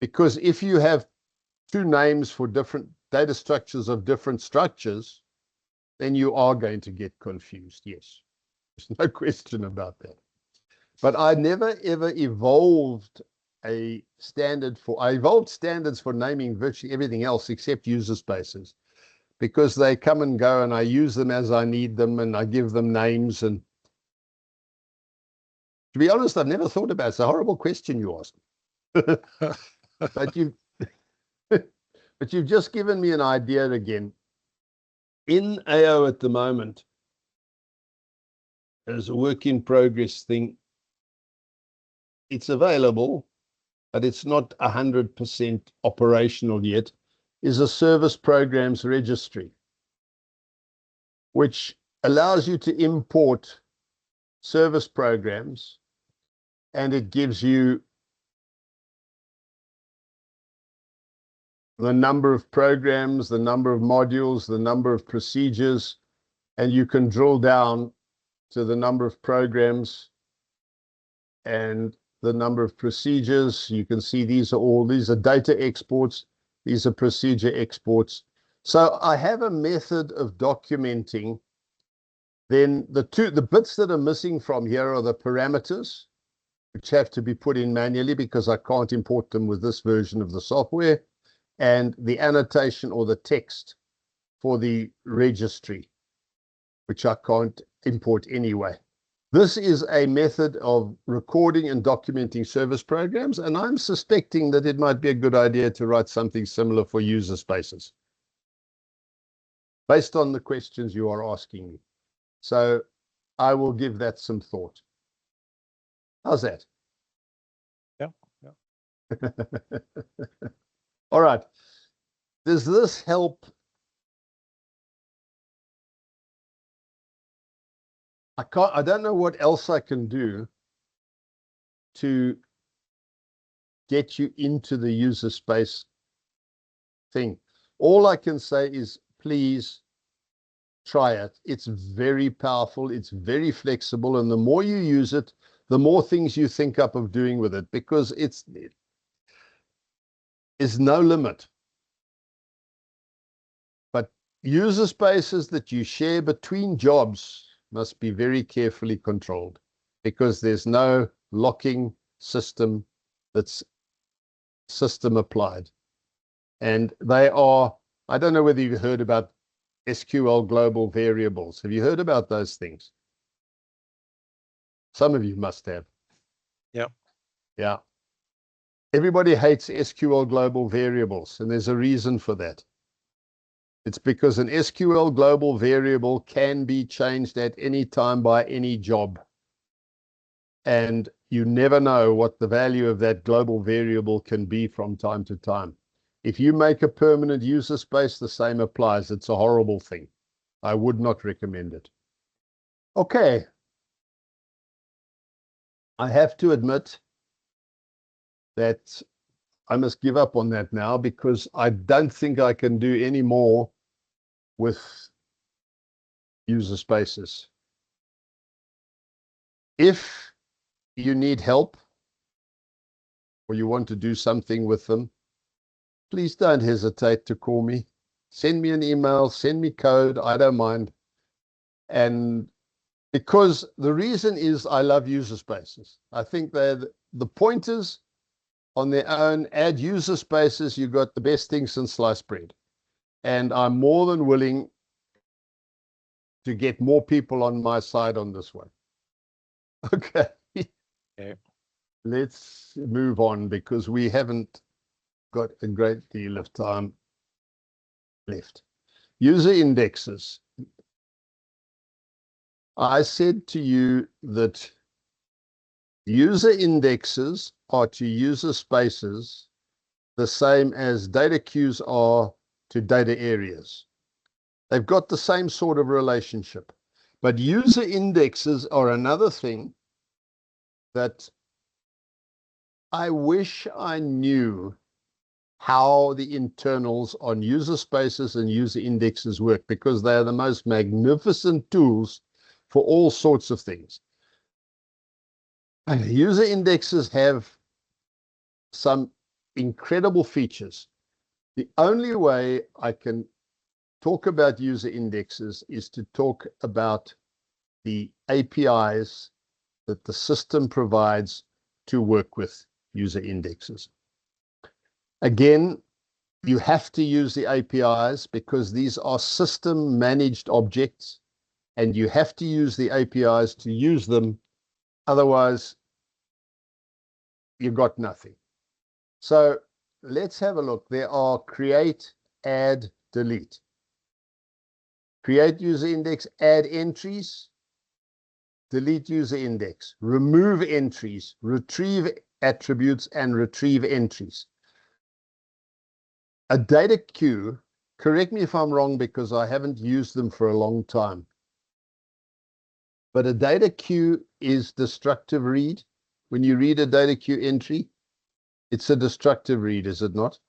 Because if you have two names for different data structures of different structures, then you are going to get confused. Yes, there's no question about that. But I never ever evolved I evolved standards for naming virtually everything else except user spaces, because they come and go and I use them as I need them and I give them names. And to be honest, I've never thought about it. It's a horrible question you asked. But you've just given me an idea again. In AO at the moment, there's a work in progress thing. It's available, but it's not 100% operational yet, is a service programs registry, which allows you to import service programs, and it gives you the number of programs, the number of modules, the number of procedures, and you can drill down to the number of programs and the number of procedures. You can see these are data exports. These are procedure exports. So I have a method of documenting. Then the bits that are missing from here are the parameters, which have to be put in manually because I can't import them with this version of the software, and the annotation or the text for the registry, which I can't import anyway. This is a method of recording and documenting service programs, and I'm suspecting that it might be a good idea to write something similar for user spaces, based on the questions you are asking me. So I will give that some thought. How's that? Yeah. All right. Does this help? I don't know what else I can do to get you into the user space thing. All I can say is, please try it. It's very powerful. It's very flexible. And the more you use it, the more things you think up of doing with it, because it's no limit. But user spaces that you share between jobs must be very carefully controlled, because there's no locking system that's system applied. And they are, I don't know whether you've heard about SQL global variables. Have you heard about those things? Some of you must have. Yeah. Yeah. Everybody hates SQL global variables, and there's a reason for that. It's because an SQL global variable can be changed at any time by any job. And you never know what the value of that global variable can be from time to time. If you make a permanent user space, the same applies. It's a horrible thing. I would not recommend it. Okay. I have to admit that I must give up on that now, because I don't think I can do any more with user spaces. If you need help or you want to do something with them, please don't hesitate to call me. Send me an email, send me code, I don't mind. And because the reason is I love user spaces. I think they're the pointers on their own. Add user spaces, you've got the best things since sliced bread. And I'm more than willing to get more people on my side on this one. Okay. Okay. Let's move on, because we haven't got a great deal of time left. User indexes. I said to you that user indexes are to user spaces the same as data queues are to data areas. They've got the same sort of relationship. But user indexes are another thing that I wish I knew how the internals on user spaces and user indexes work, because they are the most magnificent tools for all sorts of things. And user indexes have some incredible features. The only way I can talk about user indexes is to talk about the APIs that the system provides to work with user indexes. Again, you have to use the APIs because these are system managed objects, and you have to use the APIs to use them. Otherwise, you've got nothing. So let's have a look. There are create, add, delete. Create user index, add entries, delete user index, remove entries, retrieve attributes, and retrieve entries. A data queue, correct me if I'm wrong because I haven't used them for a long time, but a data queue is destructive read. When you read a data queue entry, it's a destructive read, is it not?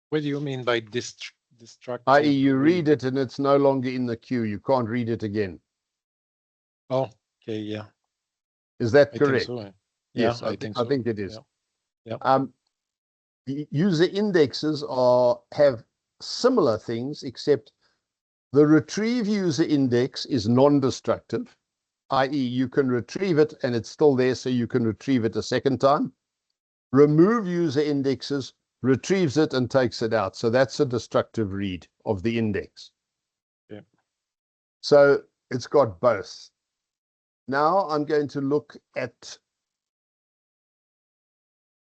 What do you mean by destructive? I.e., you read it and it's no longer in the queue. You can't read it again. Oh, okay, yeah. Is that I correct? think so. Yes, I think so. I think it is. Yeah. User indexes have similar things, except the retrieve user index is non-destructive, i.e. you can retrieve it and it's still there, so you can retrieve it a second time. Remove user indexes retrieves it and takes it out. So that's a destructive read of the index. Yeah. So it's got both. Now I'm going to look at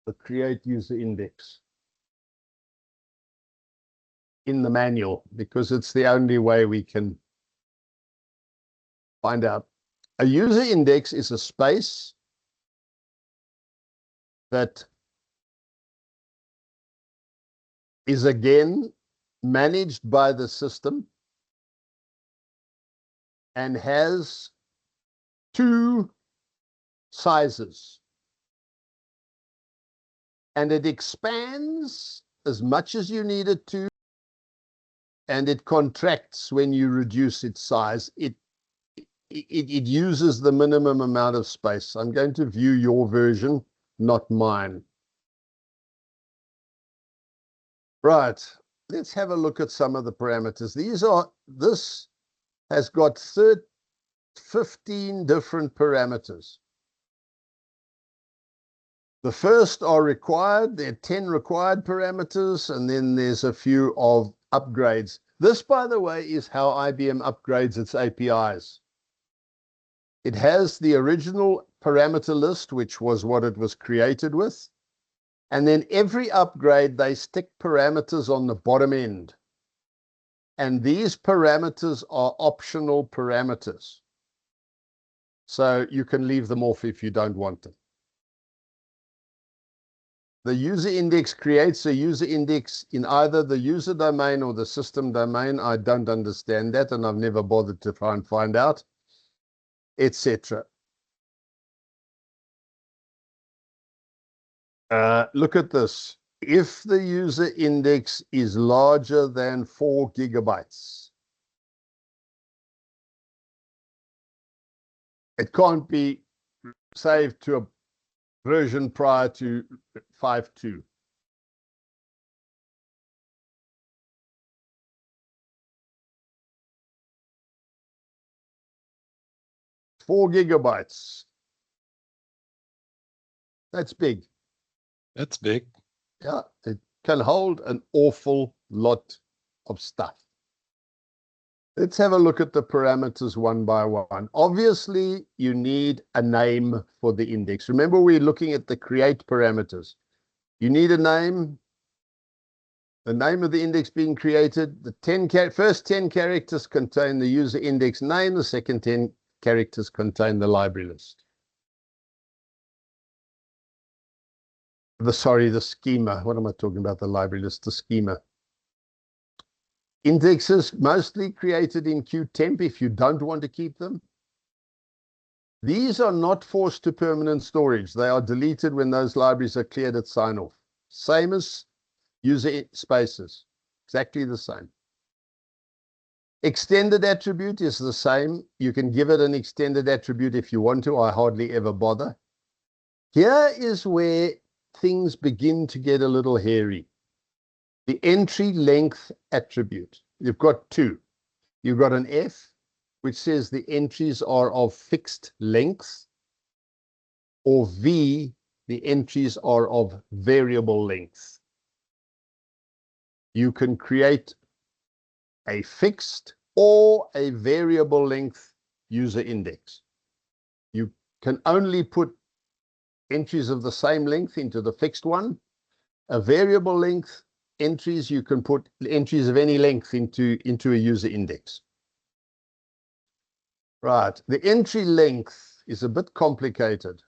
the create user index in the manual, because it's the only way we can find out. A user index is a space that is again managed by the system and has two sizes. And it expands as much as you need it to, and it contracts when you reduce its size. It uses the minimum amount of space. I'm going to view your version, not mine. Right, let's have a look at some of the parameters. This has got 15 different parameters. The first are required. There are 10 required parameters, and then there's a few of upgrades. This, by the way, is how IBM upgrades its APIs. It has the original parameter list, which was what it was created with. And then every upgrade, they stick parameters on the bottom end. And these parameters are optional parameters. So you can leave them off if you don't want them. The user index creates a user index in either the user domain or the system domain. I don't understand that, and I've never bothered to try and find out, etc. Look at this. If the user index is larger than 4 gigabytes, it can't be saved to a version prior to 5.2. Four gigabytes. That's big. That's big. Yeah, it can hold an awful lot of stuff. Let's have a look at the parameters one by one. Obviously, you need a name for the index. Remember, we're looking at the create parameters. You need a name, the name of the index being created. The first 10 characters contain the user index name. The second 10 characters contain the library list. The schema. What am I talking about? The library list, the schema. Indexes mostly created in QTemp if you don't want to keep them. These are not forced to permanent storage. They are deleted when those libraries are cleared at sign-off. Same as user spaces. Exactly the same. Extended attribute is the same. You can give it an extended attribute if you want to. I hardly ever bother. Here is where things begin to get a little hairy. The entry length attribute. You've got two. You've got an F, which says the entries are of fixed length, or V, the entries are of variable length. You can create a fixed or a variable length user index. You can only put entries of the same length into the fixed one. A variable length entries, you can put entries of any length into a user index. Right, the entry length is a bit complicated.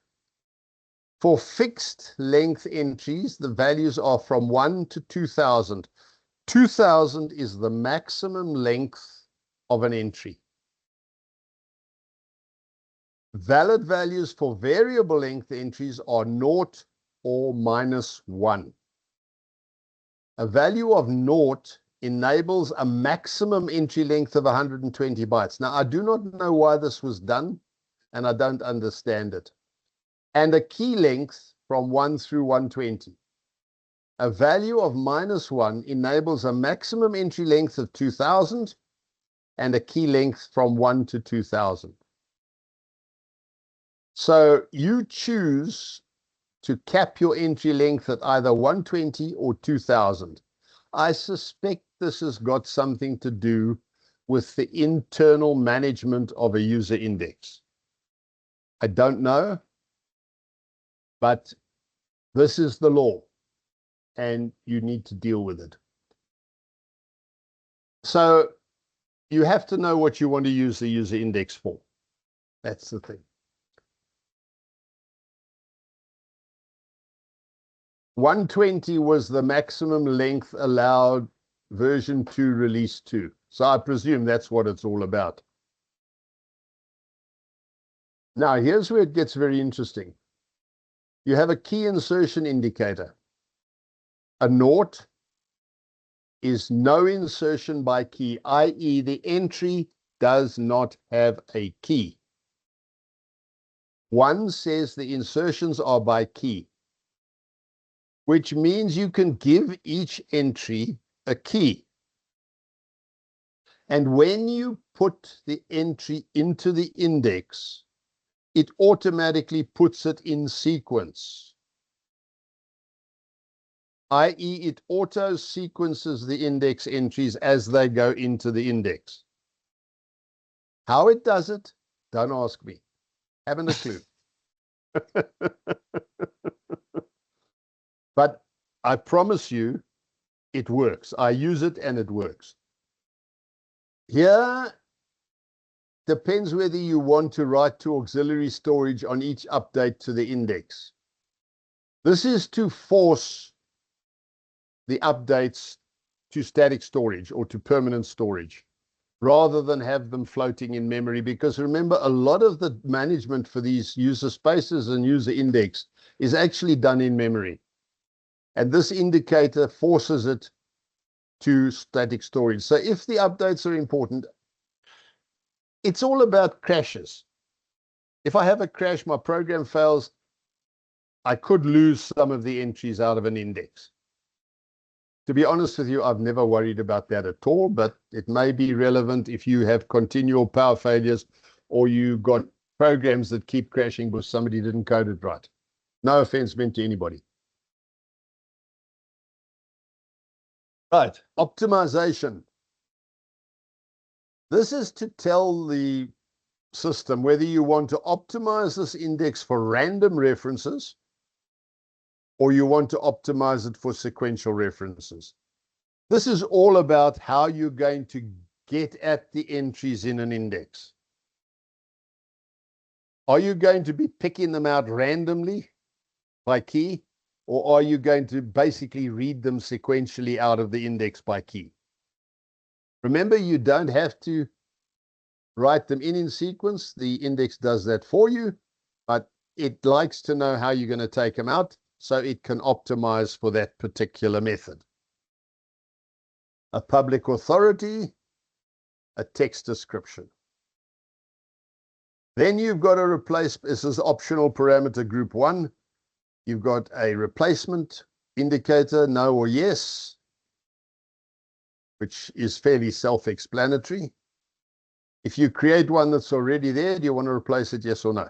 For fixed length entries, the values are from 1 to 2000. 2000 is the maximum length of an entry. Valid values for variable length entries are 0 or -1. A value of 0 enables a maximum entry length of 120 bytes. Now, I do not know why this was done, and I don't understand it. and a key length from 1 through 120. A value of -1 enables a maximum entry length of 2000 and a key length from 1 to 2000. So you choose to cap your entry length at either 120 or 2000. I suspect this has got something to do with the internal management of a user index. I don't know, but this is the law, and you need to deal with it. So you have to know what you want to use the user index for. That's the thing. 120 was the maximum length allowed version 2 release 2. So I presume that's what it's all about. Now here's where it gets very interesting. You have a key insertion indicator. A naught is no insertion by key, i.e. the entry does not have a key. 1 says the insertions are by key, which means you can give each entry a key. And when you put the entry into the index, it automatically puts it in sequence, i.e. it auto sequences the index entries as they go into the index. How it does it, don't ask me. Haven't a clue. But I promise you, it works. I use it and it works. Here, depends whether you want to write to auxiliary storage on each update to the index. This is to force the updates to static storage or to permanent storage, rather than have them floating in memory. Because remember, a lot of the management for these user spaces and user index is actually done in memory. And this indicator forces it to static storage. So if the updates are important, it's all about crashes. If I have a crash, my program fails, I could lose some of the entries out of an index. To be honest with you, I've never worried about that at all, but it may be relevant if you have continual power failures or you got programs that keep crashing because somebody didn't code it right. No offense meant to anybody. Right, optimization. This is to tell the system whether you want to optimize this index for random references or you want to optimize it for sequential references. This is all about how you're going to get at the entries in an index. Are you going to be picking them out randomly by key, or are you going to basically read them sequentially out of the index by key? Remember, you don't have to write them in sequence. The index does that for you, but it likes to know how you're going to take them out so it can optimize for that particular method. A public authority, a text description. Then you've got to replace, this is optional parameter group 1. You've got a replacement indicator, no or yes, which is fairly self-explanatory. If you create one that's already there, do you want to replace it, yes or no?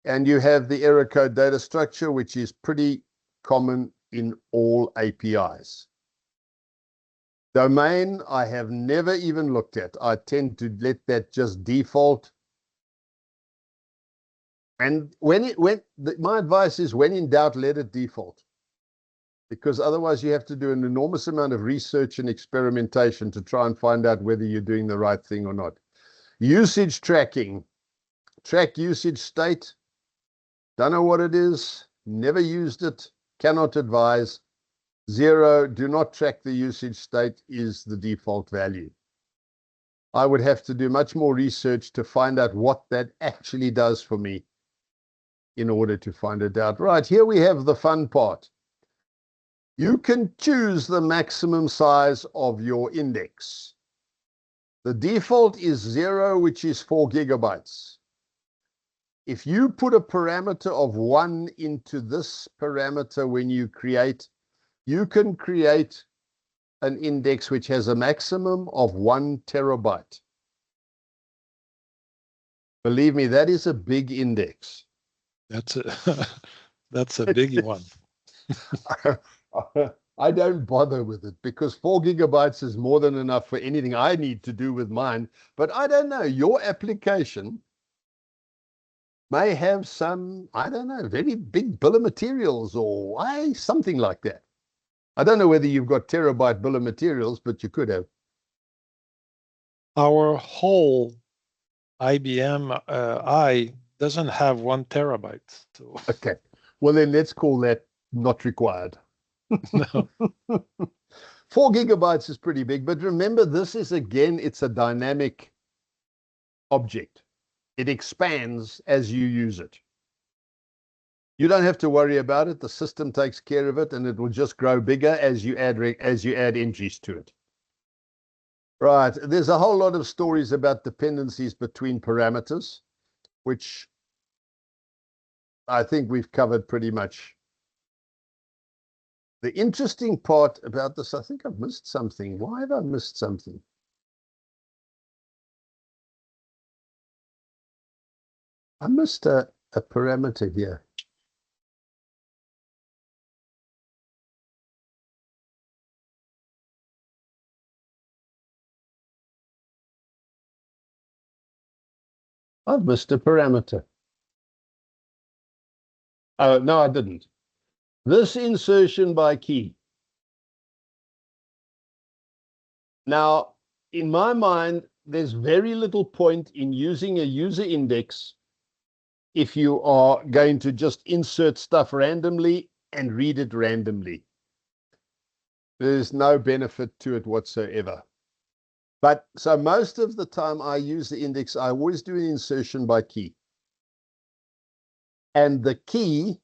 And you have the error code data structure, which is pretty common in all APIs. Domain, I have never even looked at. I tend to let that just default. And my advice is, when in doubt, let it default. Because otherwise you have to do an enormous amount of research and experimentation to try and find out whether you're doing the right thing or not. Usage tracking. Track usage state. Don't know what it is. Never used it. Cannot advise. 0, do not track the usage state, is the default value. I would have to do much more research to find out what that actually does for me in order to find it out. Right, here we have the fun part. You can choose the maximum size of your index. The default is 0, which is 4 gigabytes. If you put a parameter of 1 into this parameter when you create, you can create an index which has a maximum of 1 terabyte. Believe me, that is a big index. That's a that's a big one. I don't bother with it because 4 gigabytes is more than enough for anything I need to do with mine. But I don't know, your application may have some, I don't know, very big bill of materials or something like that. I don't know whether you've got terabyte bill of materials, but you could have. Our whole IBM I doesn't have 1 terabyte. So Okay. Well, then let's call that not required. no. 4 gigabytes is pretty big, but remember, this is, again, it's a dynamic object. It expands as you use it. You don't have to worry about it. The system takes care of it, and it will just grow bigger as you add entries to it. Right. There's a whole lot of stories about dependencies between parameters, which I think we've covered pretty much. The interesting part about this, I think I've missed something. Why have I missed something? I missed a parameter here. I've missed a parameter. Oh, no, I didn't. This insertion by key. Now, in my mind, there's very little point in using a user index if you are going to just insert stuff randomly and read it randomly. There's no benefit to it whatsoever. But so most of the time I use the index, I always do an insertion by key. And the key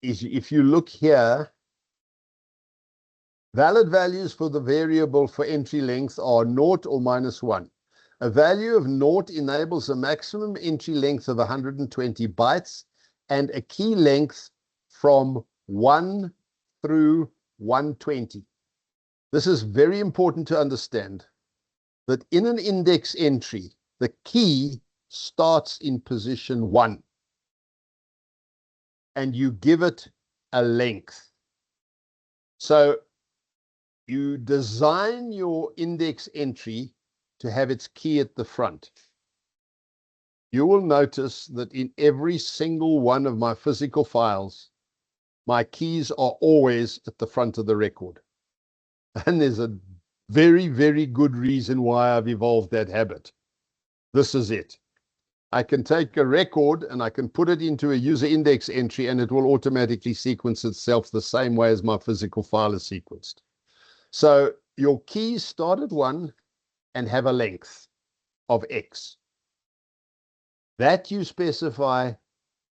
is, if you look here, valid values for the variable for entry length are 0 or -1. A value of 0 enables a maximum entry length of 120 bytes and a key length from 1 through 120. This is very important to understand, that in an index entry, the key starts in position 1 and you give it a length. So you design your index entry to have its key at the front. You will notice that in every single one of my physical files, my keys are always at the front of the record. And there's a very, very good reason why I've evolved that habit. This is it. I can take a record and I can put it into a user index entry and it will automatically sequence itself the same way as my physical file is sequenced. So your keys start at 1 and have a length of X. That you specify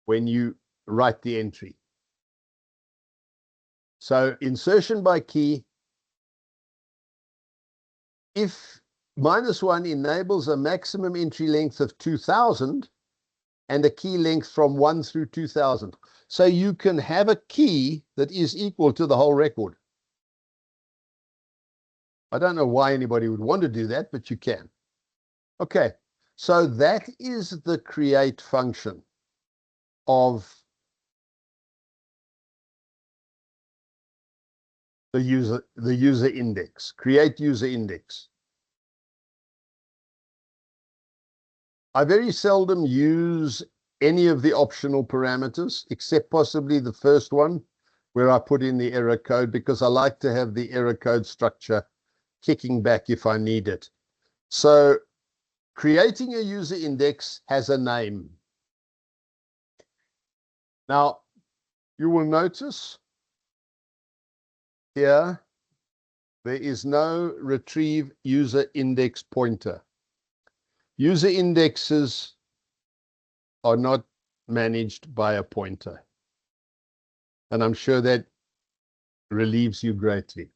when you write the entry. So insertion by key, if -1 enables a maximum entry length of 2000 and a key length from 1 through 2000. So you can have a key that is equal to the whole record. I don't know why anybody would want to do that, but you can. Okay, so that is the create function of the user index, create user index. I very seldom use any of the optional parameters, except possibly the first one, where I put in the error code, because I like to have the error code structure kicking back if I need it. So creating a user index has a name. Now, you will notice here, there is no retrieve user index pointer. User indexes are not managed by a pointer. And I'm sure that relieves you greatly.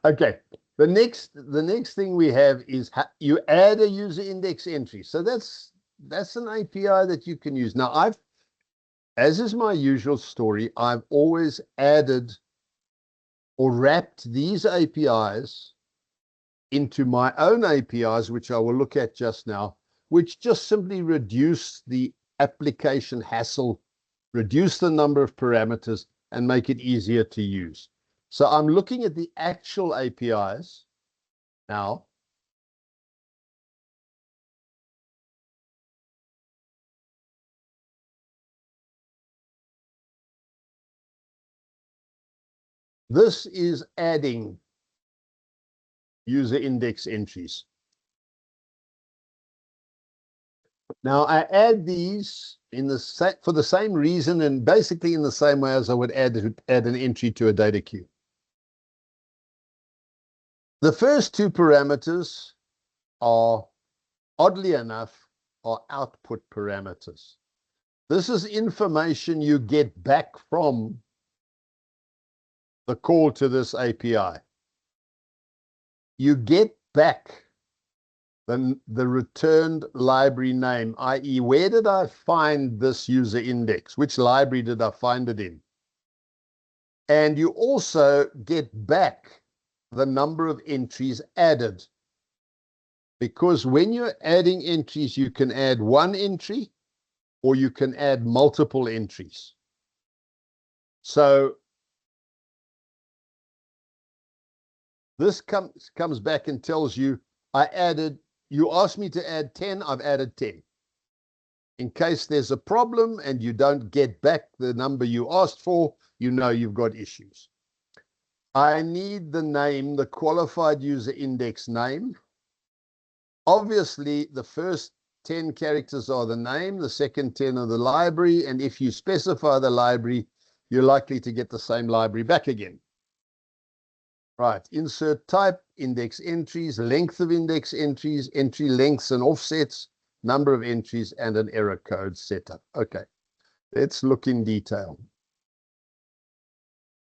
Okay. The next thing we have is you add a user index entry. So that's an API that you can use. Now as is my usual story, I've always added or wrapped these APIs into my own APIs, which I will look at just now, which just simply reduce the application hassle, reduce the number of parameters, and make it easier to use. So I'm looking at the actual APIs now. This is adding user index entries. Now I add these for the same reason and basically in the same way as I would add an entry to a data queue. The first two parameters are, oddly enough, are output parameters. This is information you get back from the call to this API. You get back the returned library name, i.e., where did I find this user index? Which library did I find it in? And you also get back the number of entries added. Because when you're adding entries, you can add one entry or you can add multiple entries. So this comes back and tells you, you asked me to add 10, I've added 10. In case there's a problem and you don't get back the number you asked for, you know you've got issues. I need the name, the qualified user index name. Obviously, the first 10 characters are the name, the second 10 are the library, and if you specify the library, you're likely to get the same library back again. Right, insert type, index entries, length of index entries, entry lengths and offsets, number of entries, and an error code setup. Okay, let's look in detail.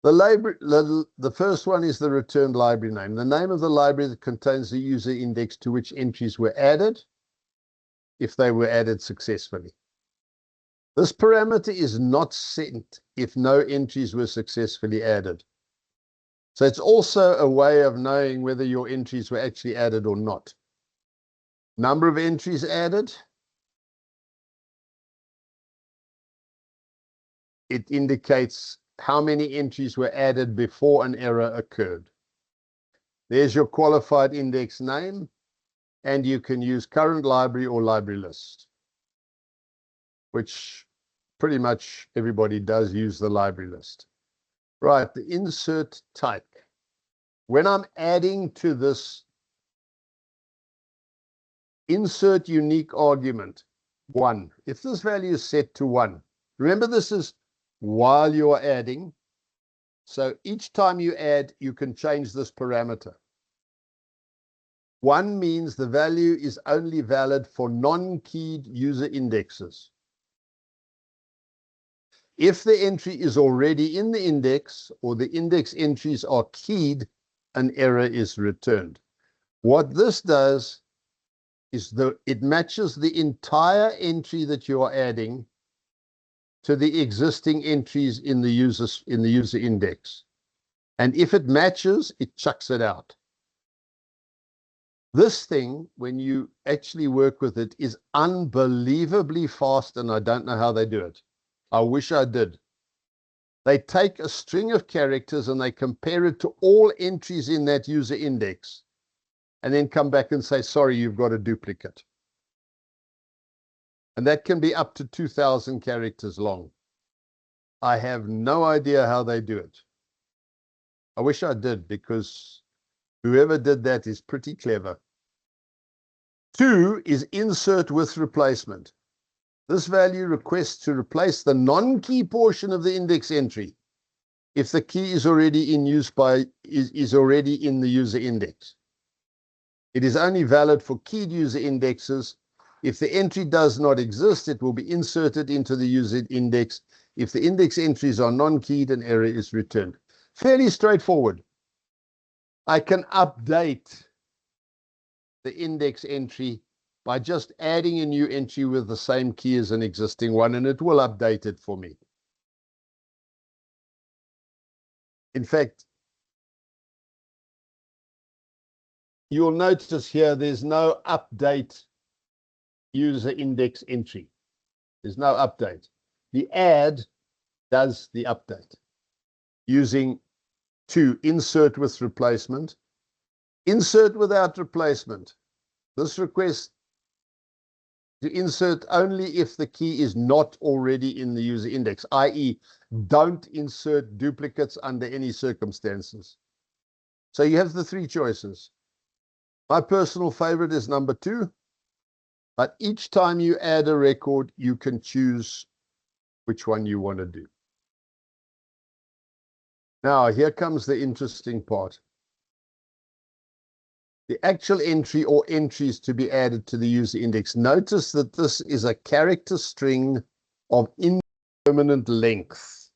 The first one is the returned library name. The name of the library that contains the user index to which entries were added, if they were added successfully. This parameter is not sent if no entries were successfully added. So it's also a way of knowing whether your entries were actually added or not. Number of entries added. It indicates how many entries were added before an error occurred. There's your qualified index name, and you can use current library or library list, which pretty much everybody does use the library list. Right, the insert type. When I'm adding to this insert unique argument, 1, if this value is set to 1, remember this is while you're adding. So each time you add, you can change this parameter. 1 means the value is only valid for non-keyed user indexes. If the entry is already in the index or the index entries are keyed, an error is returned. What this does is it matches the entire entry that you are adding to the existing entries in the user index. And if it matches, it chucks it out. This thing, when you actually work with it, is unbelievably fast, and I don't know how they do it. I wish I did. They take a string of characters and they compare it to all entries in that user index, and then come back and say, sorry, you've got a duplicate. And that can be up to 2,000 characters long. I have no idea how they do it. I wish I did, because whoever did that is pretty clever. 2 is insert with replacement. This value requests to replace the non-key portion of the index entry if the key is already in use is already in the user index. It is only valid for keyed user indexes. If the entry does not exist, it will be inserted into the user index. If the index entries are non-keyed, an error is returned. Fairly straightforward. I can update the index entry by just adding a new entry with the same key as an existing one, and it will update it for me. In fact, you'll notice here there's no update user index entry. There's no update. The add does the update using two: insert with replacement, insert without replacement. This request to insert only if the key is not already in the user index, i.e. don't insert duplicates under any circumstances. So you have the three choices. My personal favorite is number 2, but each time you add a record, you can choose which one you want to do. Now, here comes the interesting part. The actual entry or entries to be added to the user index. Notice that this is a character string of indeterminate length,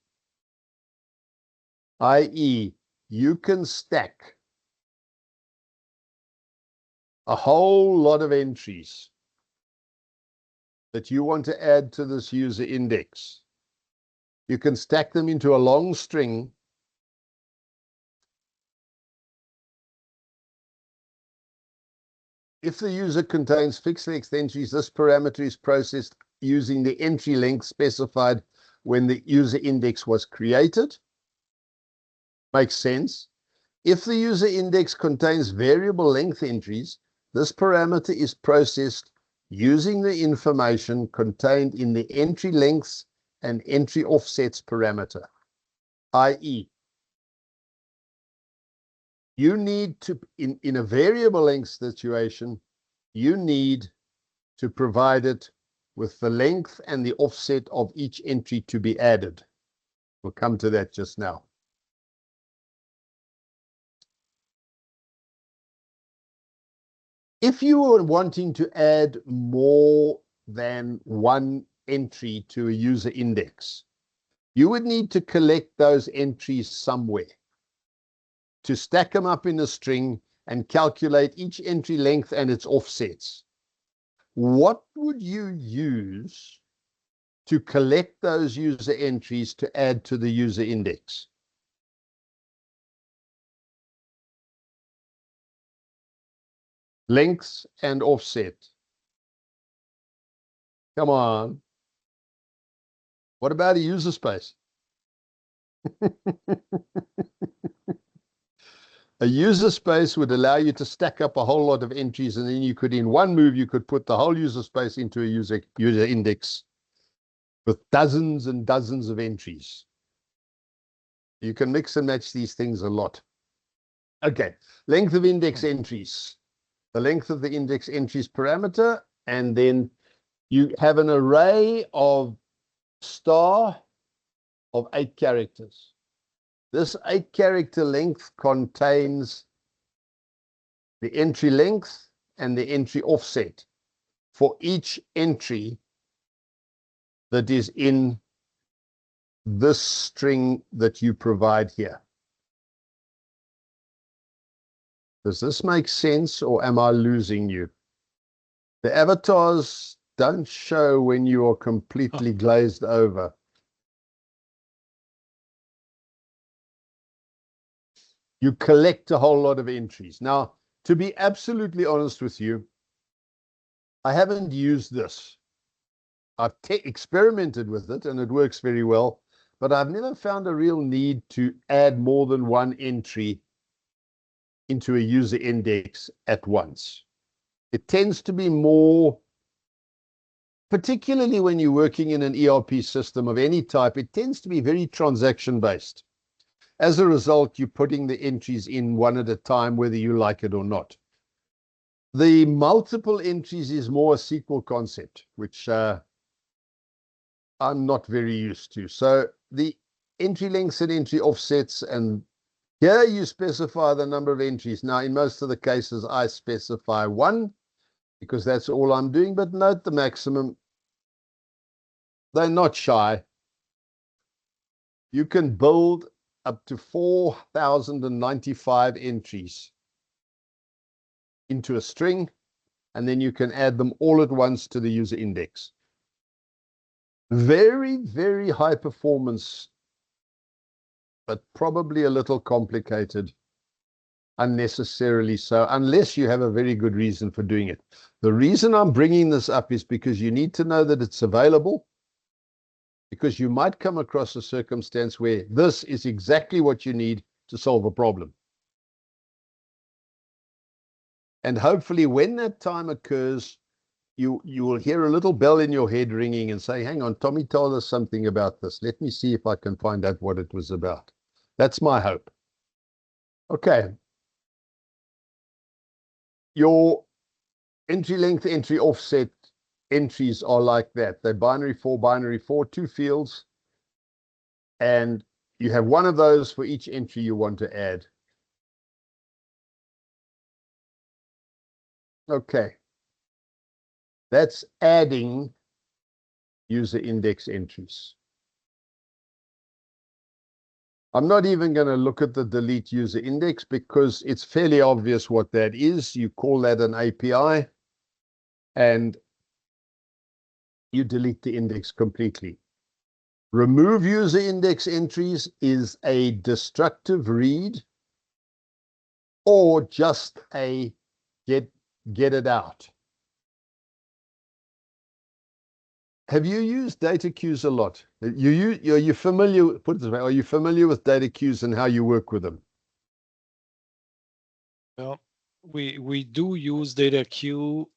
i.e. you can stack a whole lot of entries that you want to add to this user index. You can stack them into a long string. If the user contains fixed length entries, this parameter is processed using the entry length specified when the user index was created. Makes sense. If the user index contains variable length entries, this parameter is processed using the information contained in the entry lengths and entry offsets parameter, i.e. you need to, in a variable length situation, you need to provide it with the length and the offset of each entry to be added. We'll come to that just now. If you were wanting to add more than one entry to a user index, you would need to collect those entries somewhere to stack them up in a string and calculate each entry length and its offsets. What would you use to collect those user entries to add to the user index? Lengths and offset. Come on. What about a user space? A user space would allow you to stack up a whole lot of entries, and then you could, in one move, you could put the whole user space into a user index with dozens and dozens of entries. You can mix and match these things a lot. Okay, length of index entries. The length of the index entries parameter, and then you have an array of star of 8 characters. This 8-character length contains the entry length and the entry offset for each entry that is in this string that you provide here. Does this make sense, or am I losing you? The avatars don't show when you are completely glazed over. You collect a whole lot of entries. Now, to be absolutely honest with you, I haven't used this. I've experimented with it and it works very well, but I've never found a real need to add more than one entry into a user index at once. It tends to be more, particularly when you're working in an ERP system of any type, it tends to be very transaction-based. As a result, you're putting the entries in one at a time, whether you like it or not. The multiple entries is more a SQL concept, which I'm not very used to. So the entry lengths and entry offsets, and here you specify the number of entries. Now, in most of the cases, I specify 1 because that's all I'm doing, but note the maximum. They're not shy. You can build up to 4,095 entries into a string, and then you can add them all at once to the user index. Very, very high performance, but probably a little complicated, unnecessarily so, unless you have a very good reason for doing it. The reason I'm bringing this up is because you need to know that it's available, because you might come across a circumstance where this is exactly what you need to solve a problem. And hopefully when that time occurs, you will hear a little bell in your head ringing and say, hang on, Tommy told us something about this. Let me see if I can find out what it was about. That's my hope. Okay. Your entry length, entry offset entries are like that. They're binary 4, 2 fields. And you have one of those for each entry you want to add. Okay. That's adding user index entries. I'm not even going to look at the delete user index because it's fairly obvious what that is. You call that an API and you delete the index completely. Remove user index entries is a destructive read or just a get it out. Have you used data queues a lot? Are you familiar, put it this way, are you familiar with data queues and how you work with them? Well, we do use data queue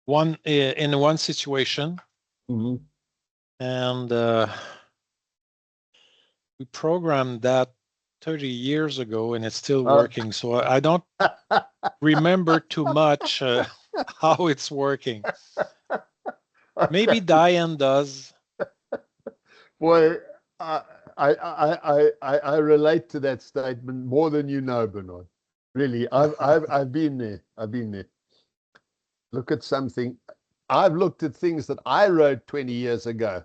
in one situation, and we programmed that 30 years ago, and it's still working. So I don't remember too much how it's working. Maybe Diane does. Boy, I relate to that statement more than you know, Bernard. Really, I've been there. I've been there. Look at something. I've looked at things that I wrote 20 years ago,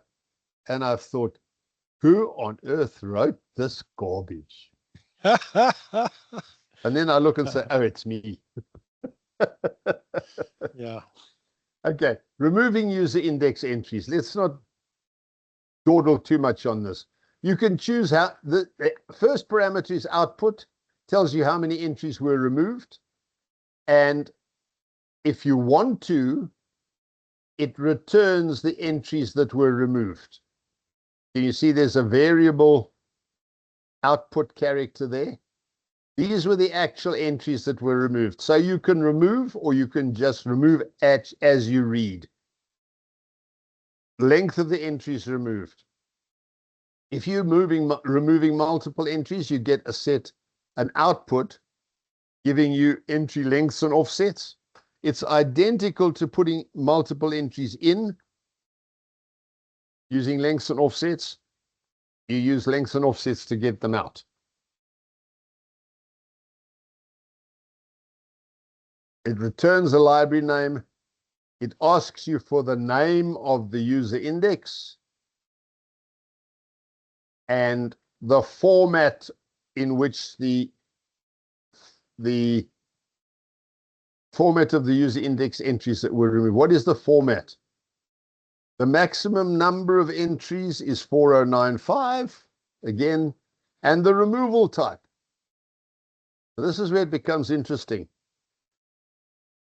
and I've thought, who on earth wrote this garbage? And then I look and say, oh, it's me. Yeah. Okay, removing user index entries. Let's not dawdle too much on this. You can choose how the first parameter is output, tells you how many entries were removed. And if you want to, it returns the entries that were removed. Can you see there's a variable output character there? These were the actual entries that were removed. So you can remove, or you can just remove as you read. Length of the entries removed. If you're removing multiple entries, you get an output giving you entry lengths and offsets. It's identical to putting multiple entries in using lengths and offsets. You use lengths and offsets to get them out. It returns a library name. It asks you for the name of the user index and the format in which the format of the user index entries that were removed. What is the format? The maximum number of entries is 4095, again, and the removal type. So this is where it becomes interesting.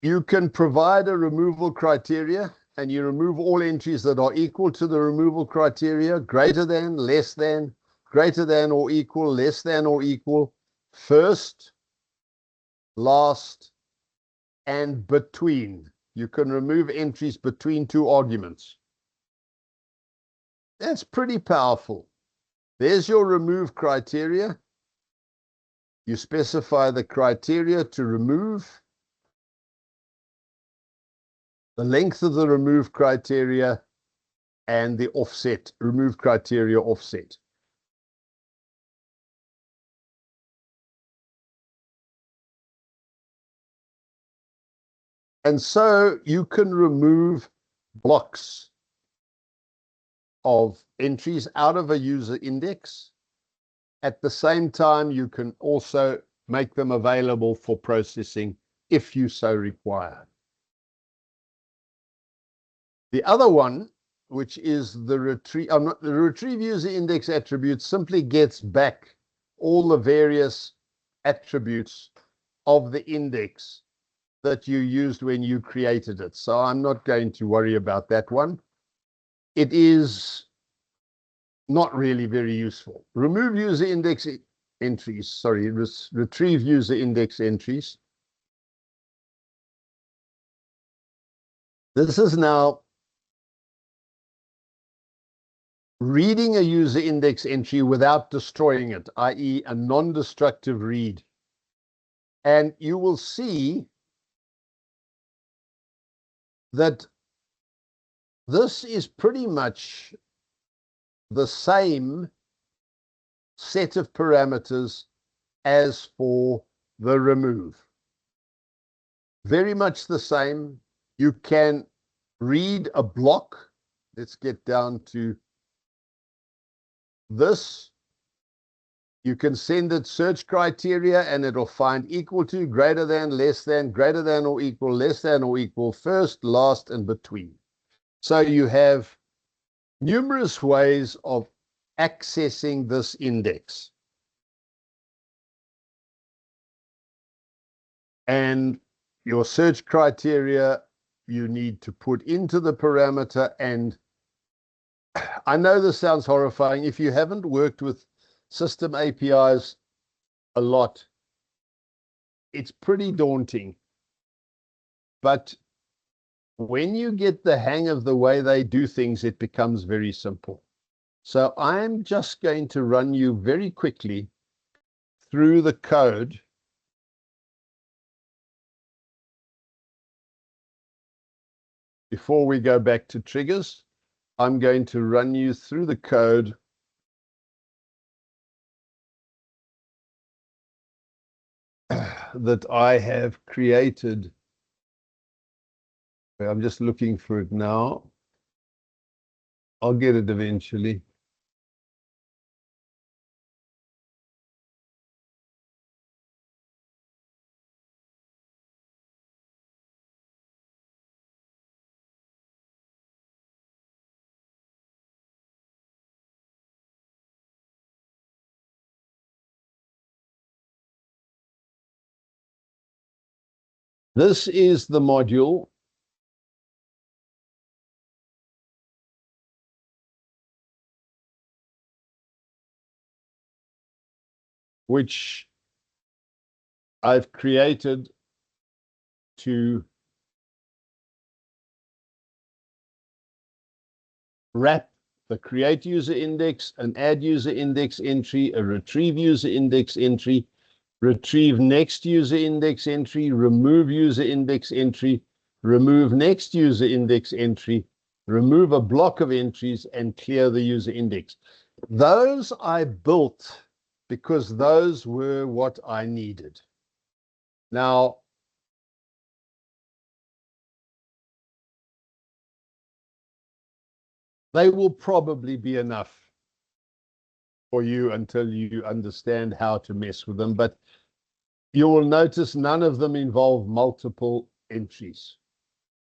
You can provide a removal criteria, and you remove all entries that are equal to the removal criteria, greater than, less than, greater than or equal, less than or equal, first, last, and between. You can remove entries between two arguments. That's pretty powerful. There's your remove criteria. You specify the criteria to remove, the length of the remove criteria, and the offset, remove criteria offset. And so you can remove blocks of entries out of a user index At the same time, you can also make them available for processing if you so require. The other one, which is the retrieve user index attribute, simply gets back all the various attributes of the index that you used when you created it. So I'm not going to worry about that one. It is not really very useful. Remove user index entries, sorry, retrieve user index entries. This is now reading a user index entry without destroying it, i.e. a non-destructive read. And you will see that this is pretty much the same set of parameters as for the remove. Very much the same. You can read a block. Let's get down to this. You can send it search criteria and it'll find equal to, greater than, less than, greater than or equal, less than or equal, first, last, and between. So you have numerous ways of accessing this index. And your search criteria you need to put into the parameter. And I know this sounds horrifying. If you haven't worked with system APIs a lot, it's pretty daunting. But when you get the hang of the way they do things, it becomes very simple. So I'm just going to run you very quickly through the code. Before we go back to triggers, I'm going to run you through the code that I have created. I'm just looking for it now. I'll get it eventually. This is the module which I've created to wrap the create user index, an add user index entry, a retrieve user index entry, retrieve next user index entry, remove user index entry, remove next user index entry, remove a block of entries, and clear the user index. Those I built because those were what I needed. Now, they will probably be enough for you until you understand how to mess with them. But you will notice none of them involve multiple entries.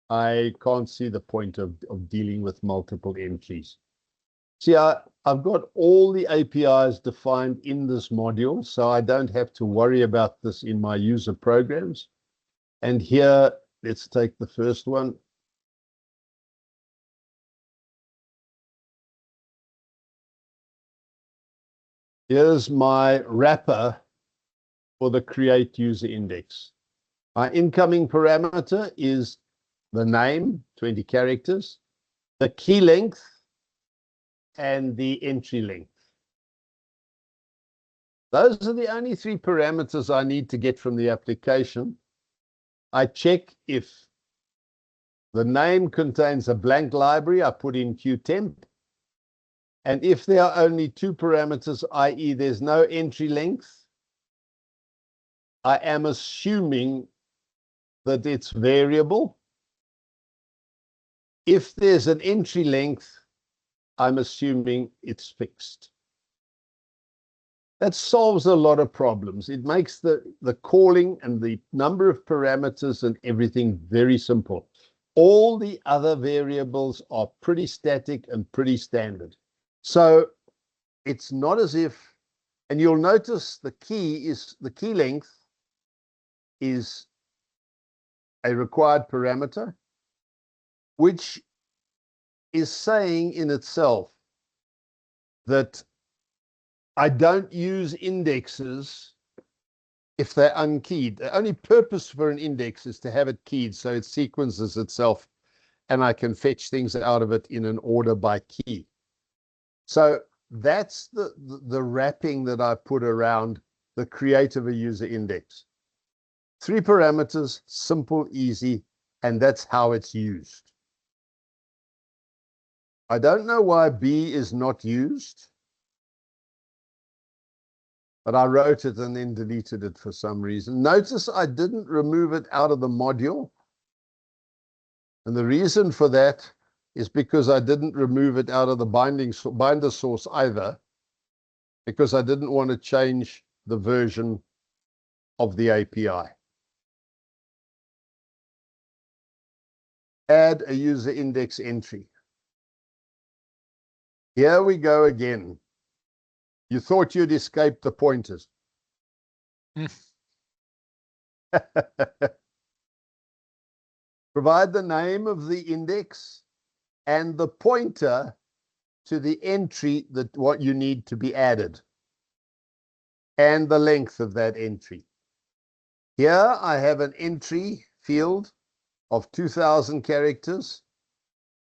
I can't see the point of dealing with multiple entries. See, I've got all the APIs defined in this module, so I don't have to worry about this in my user programs. And here, let's take the first one. Here's my wrapper for the create user index. My incoming parameter is the name, 20 characters, the key length, and the entry length. Those are the only three parameters I need to get from the application. I check if the name contains a blank library, I put in qtemp. And if there are only two parameters, i.e. there's no entry length, I am assuming that it's variable. If there's an entry length, I'm assuming it's fixed. That solves a lot of problems. It makes the calling and the number of parameters and everything very simple. All the other variables are pretty static and pretty standard. So it's not as if, and you'll notice the key length is a required parameter, which is saying in itself that I don't use indexes if they're unkeyed. The only purpose for an index is to have it keyed so it sequences itself and I can fetch things out of it in an order by key. So that's the wrapping that I put around the create of a user index. 3 parameters, simple, easy, and that's how it's used. I don't know why B is not used, but I wrote it and then deleted it for some reason. Notice I didn't remove it out of the module. And the reason for that is because I didn't remove it out of the binder source either, because I didn't want to change the version of the API. Add a user index entry. Here we go again. You thought you'd escape the pointers. Provide the name of the index and the pointer to the entry that what you need to be added and the length of that entry. Here I have an entry field of 2000 characters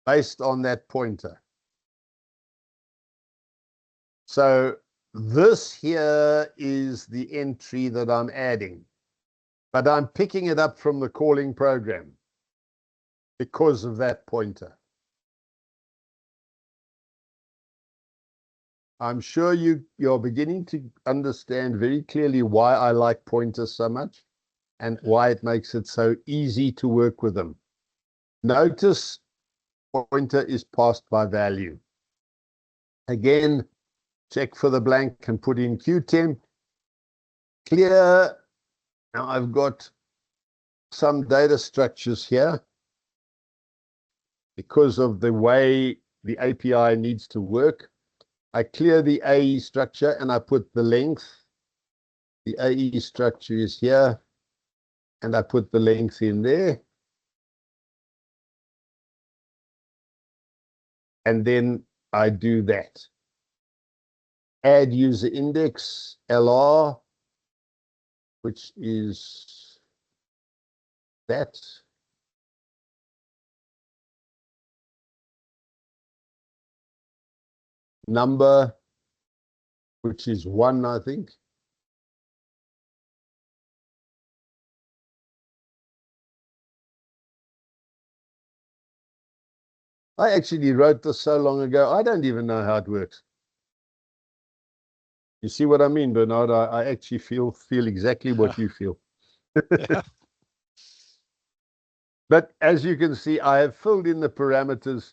based on that pointer. So this here is the entry that I'm adding, but I'm picking it up from the calling program because of that pointer. I'm sure you're beginning to understand very clearly why I like pointers so much and why it makes it so easy to work with them. Notice pointer is passed by value. Again, check for the blank and put in QTemp. Clear. Now I've got some data structures here because of the way the API needs to work. I clear the AE structure and I put the length. The AE structure is here and I put the length in there. And then I do that. Add user index LR, which is that. Number, which is 1, I think. I actually wrote this so long ago, I don't even know how it works. You see what I mean, Bernard? I actually feel exactly what you feel. Yeah. But as you can see, I have filled in the parameters.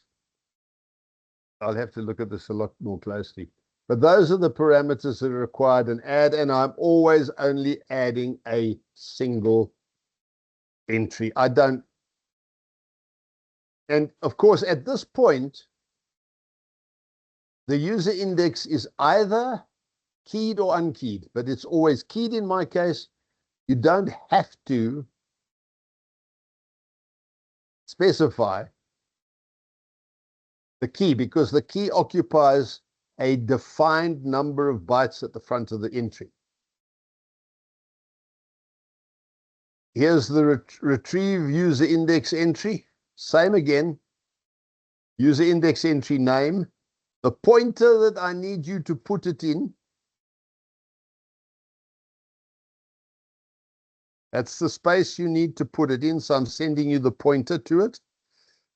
I'll have to look at this a lot more closely. But those are the parameters that are required and add, and I'm always only adding a single entry. I don't. And of course, at this point, the user index is either keyed or unkeyed, but it's always keyed in my case. You don't have to specify the key because the key occupies a defined number of bytes at the front of the entry. Here's the retrieve user index entry. Same again. User index entry name. The pointer that I need you to put it in. That's the space you need to put it in. So I'm sending you the pointer to it.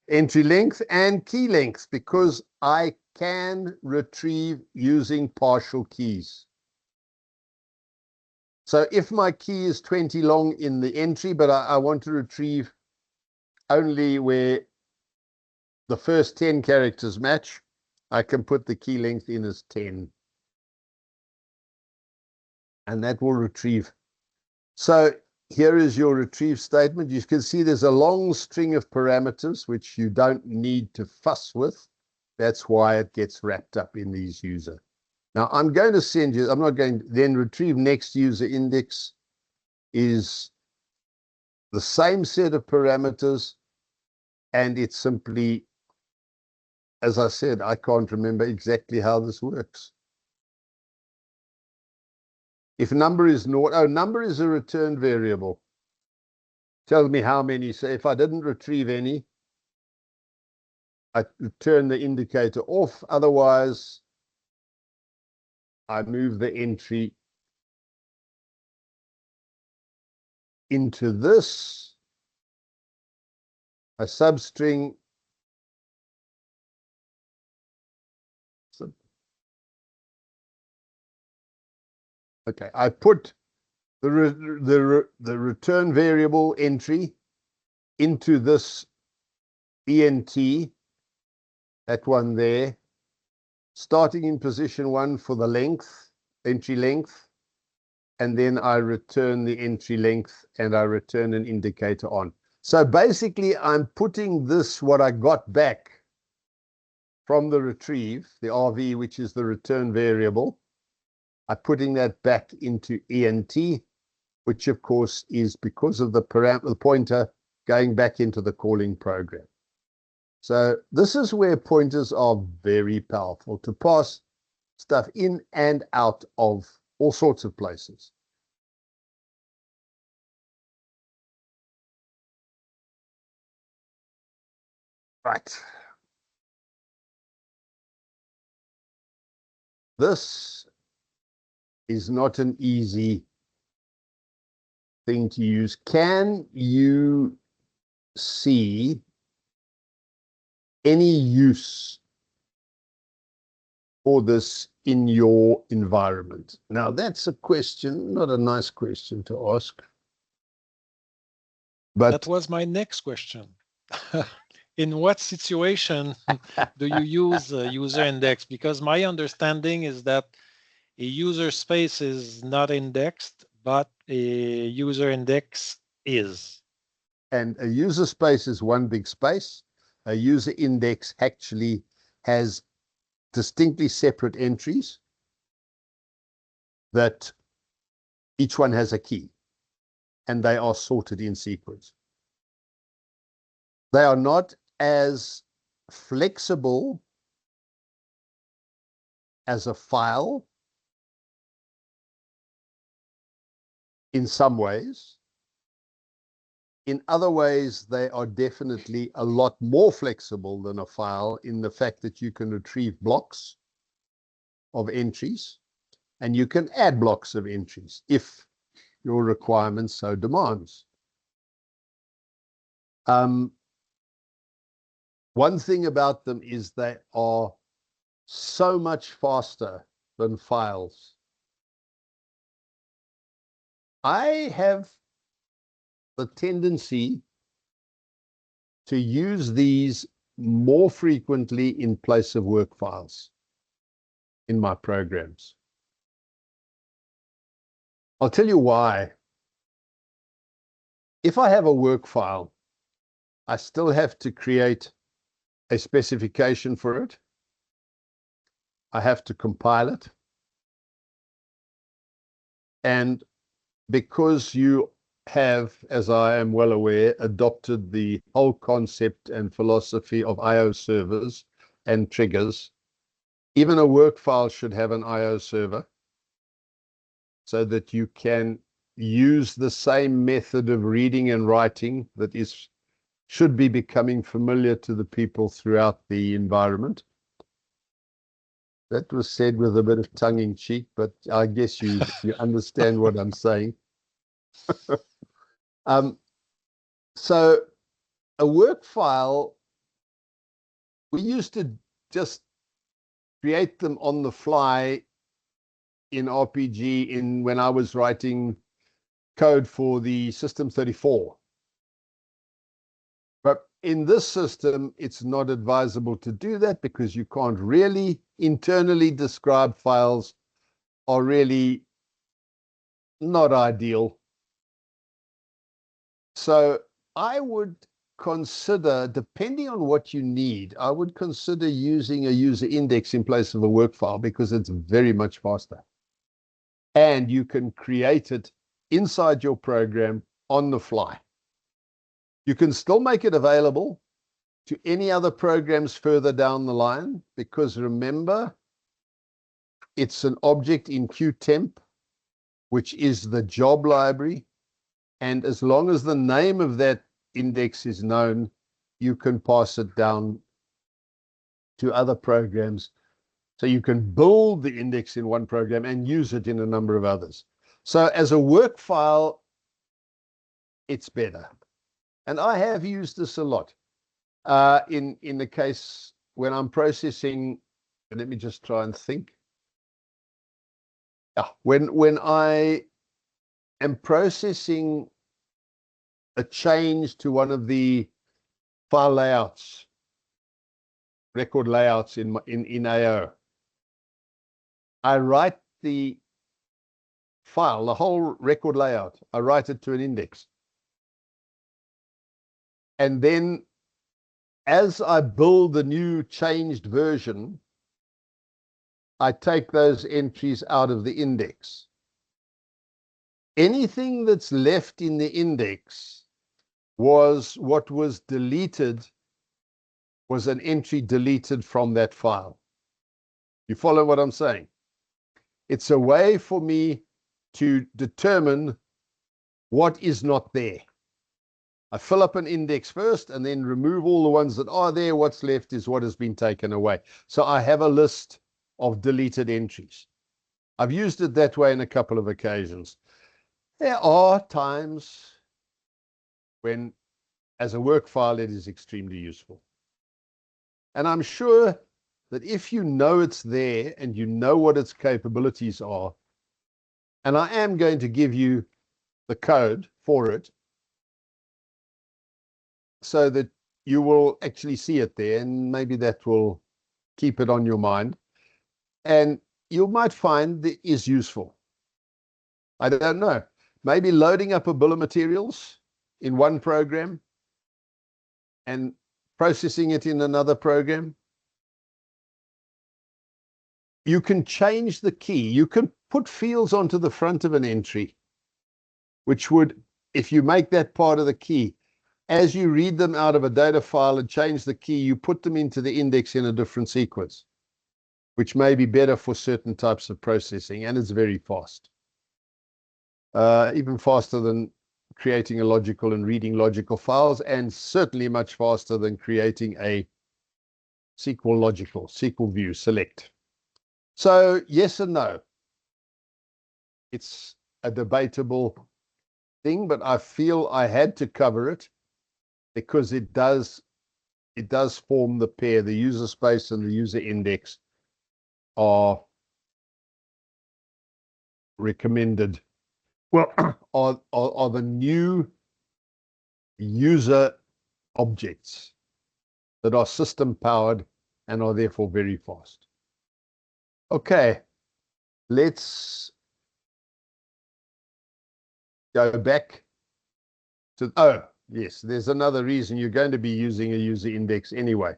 Entry length and key length because I can retrieve using partial keys. So if my key is 20 long in the entry, but I want to retrieve only where the first 10 characters match, I can put the key length in as 10. and that will retrieve. So here is your retrieve statement. You can see there's a long string of parameters which you don't need to fuss with. That's why it gets wrapped up in these user. Now I'm going to send you, I'm not going to then retrieve next user index is the same set of parameters, and it's simply, as I said, I can't remember exactly how this works. If number is naught, oh, number is a return variable. Tells me how many. So if I didn't retrieve any, I turn the indicator off. Otherwise, I move the entry into this, a substring. Okay, I put the return variable entry into this ENT, that one there, starting in position 1 for the length, entry length, and then I return the entry length and I return an indicator on. So basically I'm putting this, what I got back from the retrieve, the RV, which is the return variable, I'm putting that back into ENT, which of course is because of the pointer going back into the calling program. So this is where pointers are very powerful to pass stuff in and out of all sorts of places. Right. This is not an easy thing to use. Can you see any use for this in your environment? Now, that's a question, not a nice question to ask. But that was my next question. In what situation do you use a user index? Because my understanding is that a user space is not indexed, but a user index is. And a user space is one big space. A user index actually has distinctly separate entries that each one has a key, and they are sorted in sequence. They are not as flexible as a file in some ways. In other ways, they are definitely a lot more flexible than a file in the fact that you can retrieve blocks of entries and you can add blocks of entries if your requirement so demands. One thing about them is they are so much faster than files. I have the tendency to use these more frequently in place of work files in my programs. I'll tell you why. If I have a work file, I still have to create a specification for it. I have to compile it. And because you have, as I am well aware, adopted the whole concept and philosophy of IO servers and triggers, even a work file should have an IO server so that you can use the same method of reading and writing that should be becoming familiar to the people throughout the environment. That was said with a bit of tongue-in-cheek, but I guess you understand what I'm saying. So a work file, we used to just create them on the fly in RPG when I was writing code for the System 34. But in this system, it's not advisable to do that because you can't really internally describe files are really not ideal. So I would consider, depending on what you need, I would consider using a user index in place of a work file because it's very much faster. And you can create it inside your program on the fly. You can still make it available to any other programs further down the line, because remember, it's an object in QTemp, which is the job library. And as long as the name of that index is known, you can pass it down to other programs. So you can build the index in one program and use it in a number of others. So as a work file, it's better. And I have used this a lot. In the case when I'm processing, let me just try and think. When I am processing a change to one of the file layouts, record layouts in AO, I write the file, the whole record layout, I write it to an index. And then as I build the new changed version, I take those entries out of the index. Anything that's left in the index was what was deleted, was an entry deleted from that file. You follow what I'm saying? It's a way for me to determine what is not there. I fill up an index first and then remove all the ones that are there. What's left is what has been taken away. So I have a list of deleted entries. I've used it that way on a couple of occasions. There are times when, as a work file, it is extremely useful. And I'm sure that if you know it's there and you know what its capabilities are, and I am going to give you the code for it so that you will actually see it there, and maybe that will keep it on your mind. And you might find that is useful. I don't know. Maybe loading up a bill of materials in one program and processing it in another program. You can change the key. You can put fields onto the front of an entry, which would, if you make that part of the key, as you read them out of a data file and change the key, you put them into the index in a different sequence, which may be better for certain types of processing, and it's very fast. Even faster than creating a logical and reading logical files, and certainly much faster than creating a SQL view select. So yes and no. It's a debatable thing, but I feel I had to cover it because it does form the pair. The user space and the user index are recommended. Well, are the new user objects that are system powered and are therefore very fast. Okay, let's go back to, oh, yes, there's another reason you're going to be using a user index anyway,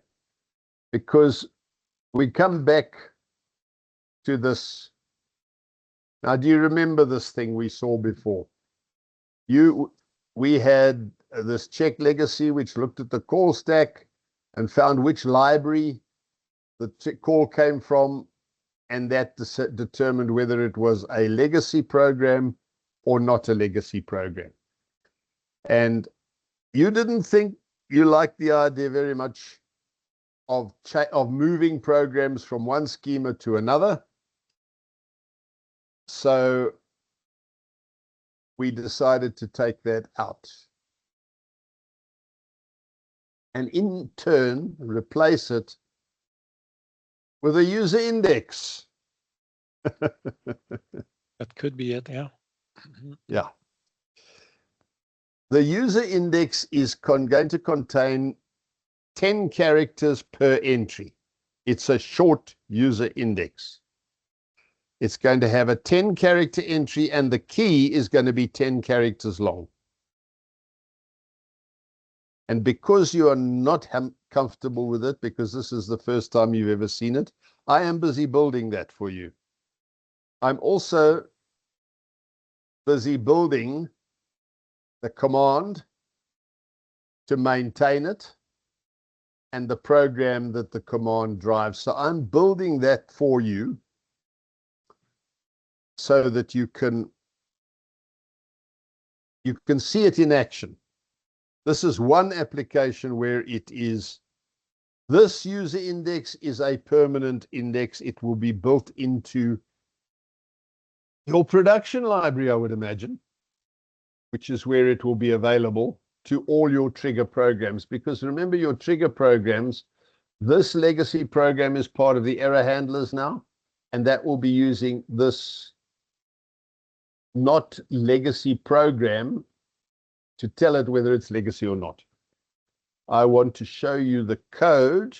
because we come back to this. Now, do you remember this thing we saw before? We had this check legacy, which looked at the call stack and found which library the call came from, and that determined whether it was a legacy program or not a legacy program. And you didn't think you liked the idea very much of moving programs from one schema to another. So we decided to take that out and in turn replace it with a user index. That could be it, yeah. Yeah. The user index is going to contain 10 characters per entry. It's a short user index. It's going to have a 10-character entry, and the key is going to be 10 characters long. And because you are not comfortable with it, because this is the first time you've ever seen it, I am busy building that for you. I'm also busy building the command to maintain it and the program that the command drives. So I'm building that for you so that you can see it in action. This is one application where it is, this user index is a permanent index. It will be built into your production library, I would imagine, which is where it will be available to all your trigger programs. Because remember, your trigger programs, this legacy program is part of the error handlers now, and that will be using this not legacy program to tell it whether it's legacy or not. I want to show you the code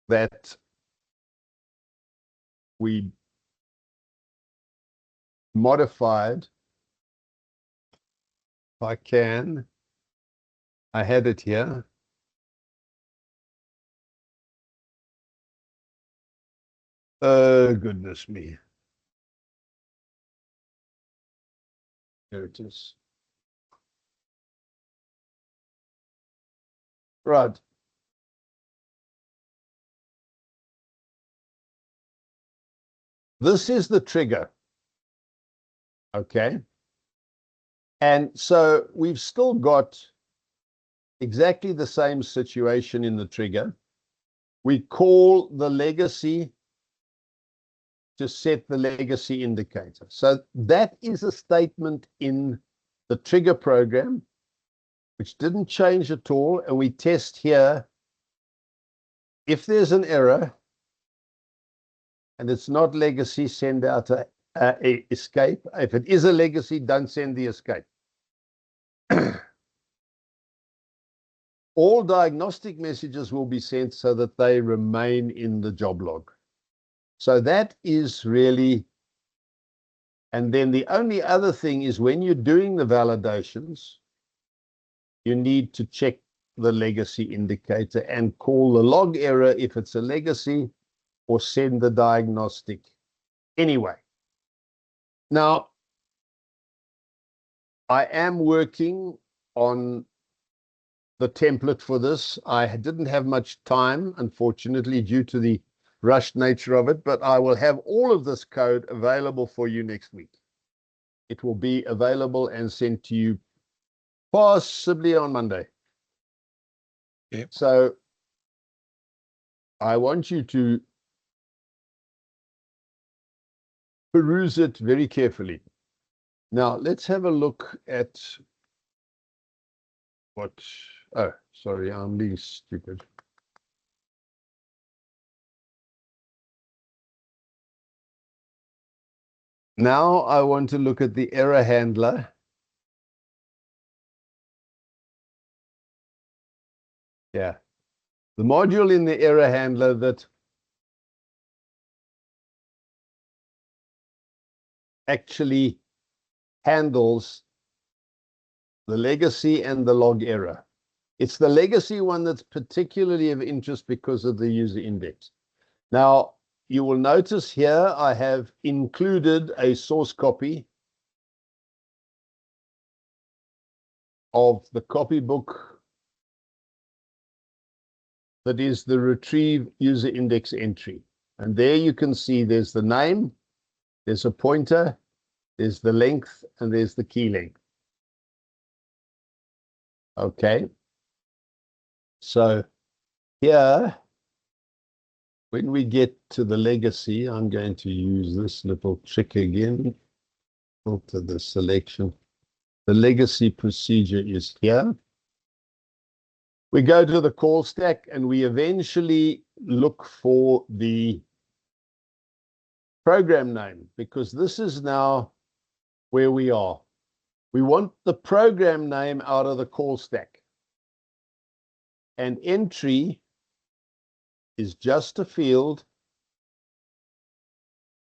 that we modified. If I can, I had it here. Oh, goodness me. Here it is. Right. This is the trigger. Okay. And so we've still got exactly the same situation in the trigger. We call the legacy to set the legacy indicator. So that is a statement in the trigger program, which didn't change at all. And we test here, if there's an error and it's not legacy, send out a escape. If it is a legacy, don't send the escape. All diagnostic messages will be sent so that they remain in the job log. So that is really, and then the only other thing is when you're doing the validations, you need to check the legacy indicator and call the log error if it's a legacy, or send the diagnostic anyway. Now, I am working on the template for this. I didn't have much time, unfortunately, due to the rushed nature of it, but I will have all of this code available for you next week. It will be available and sent to you possibly on Monday. Okay. So I want you to peruse it very carefully. Now, let's have a look at what, oh, sorry, I'm being stupid. Now I want to look at the error handler. Yeah, the module in the error handler that actually handles the legacy and the log error. It's the legacy one that's particularly of interest because of the user index. Now, you will notice here I have included a source copy of the copybook that is the retrieve user index entry. And there you can see there's the name, there's a pointer, there's the length, and there's the key length. Okay. So here, when we get to the legacy, I'm going to use this little trick again. Filter the selection. The legacy procedure is here. We go to the call stack and we eventually look for the program name, because this is now where we are. We want the program name out of the call stack. And entry is just a field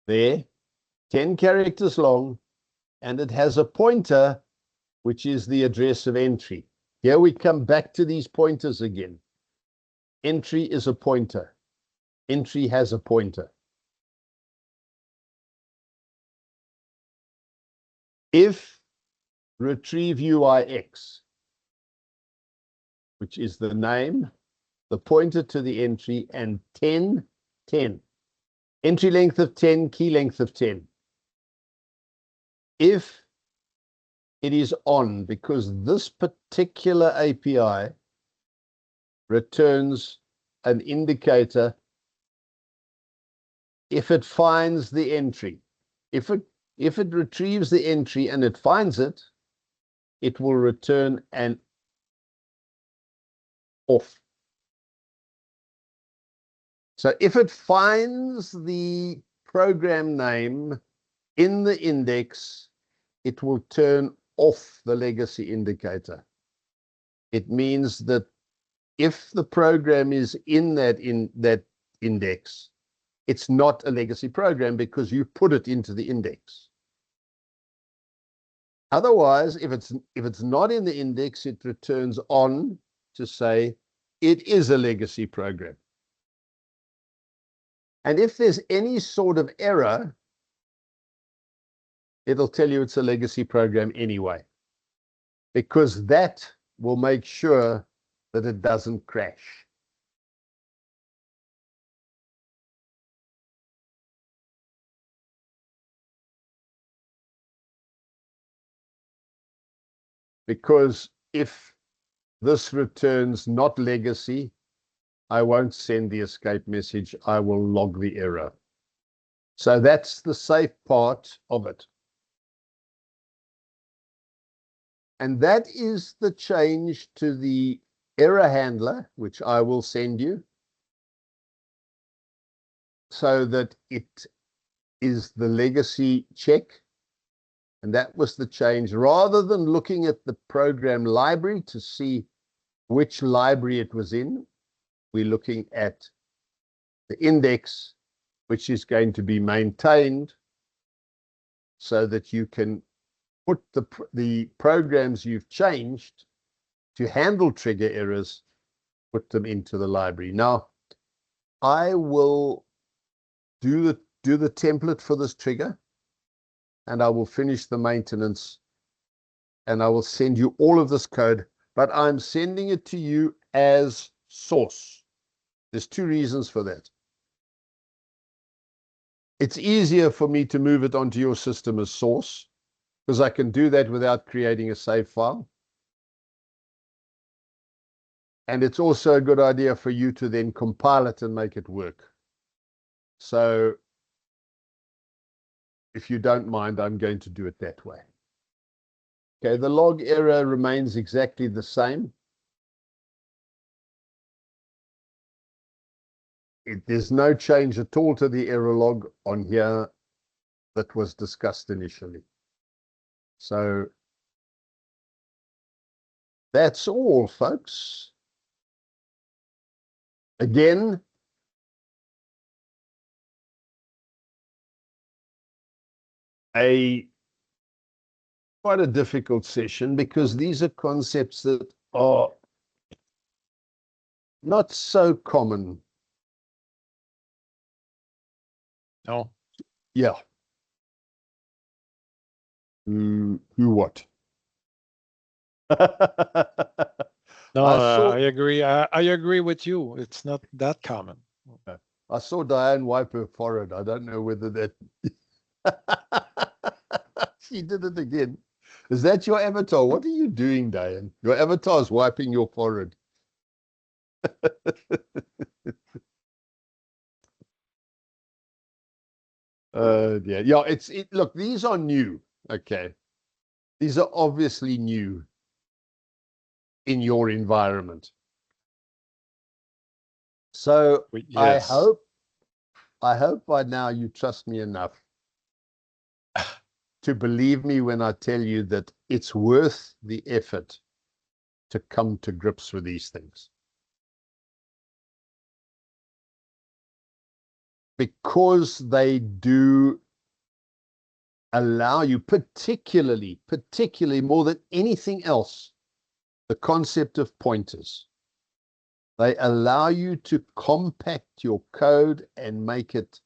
there, 10 characters long, and it has a pointer, which is the address of entry. Here we come back to these pointers again. Entry is a pointer. Entry has a pointer. If retrieve UIX, which is the name, the pointer to the entry, and 10, 10. Entry length of 10, key length of 10. If it is on, because this particular API returns an indicator if it finds the entry. If it retrieves the entry and it finds it, it will return an off. So if it finds the program name in the index, it will turn off the legacy indicator. It means that if the program is in that index, it's not a legacy program because you put it into the index. Otherwise, if it's not in the index, it returns on to say it is a legacy program. And if there's any sort of error, it'll tell you it's a legacy program anyway, because that will make sure that it doesn't crash. Because if this returns not legacy, I won't send the escape message. I will log the error. So that's the safe part of it. And that is the change to the error handler, which I will send you, so that it is the legacy check. And that was the change. Rather than looking at the program library to see which library it was in, we're looking at the index, which is going to be maintained so that you can put the programs you've changed to handle trigger errors, put them into the library. Now, I will do the template for this trigger, and I will finish the maintenance, and I will send you all of this code, but I'm sending it to you as source. There's two reasons for that. It's easier for me to move it onto your system as source, because I can do that without creating a save file. And it's also a good idea for you to then compile it and make it work. So if you don't mind, I'm going to do it that way. Okay, the log error remains exactly the same. There's no change at all to the error log on here that was discussed initially. So that's all, folks. Again, quite a difficult session, because these are concepts that are not so common. No. Yeah. Who what? No, I agree. I agree with you. It's not that common. I saw Diane wipe her forehead. I don't know whether that she did it again. Is that your avatar? What are you doing, Diane? Your avatar is wiping your forehead. Yeah, look, these are new. Okay. These are obviously new in your environment. So Yes. I hope by now you trust me enough to believe me when I tell you that it's worth the effort to come to grips with these things. because they do allow you, particularly more than anything else, the concept of pointers. They allow you to compact your code and make it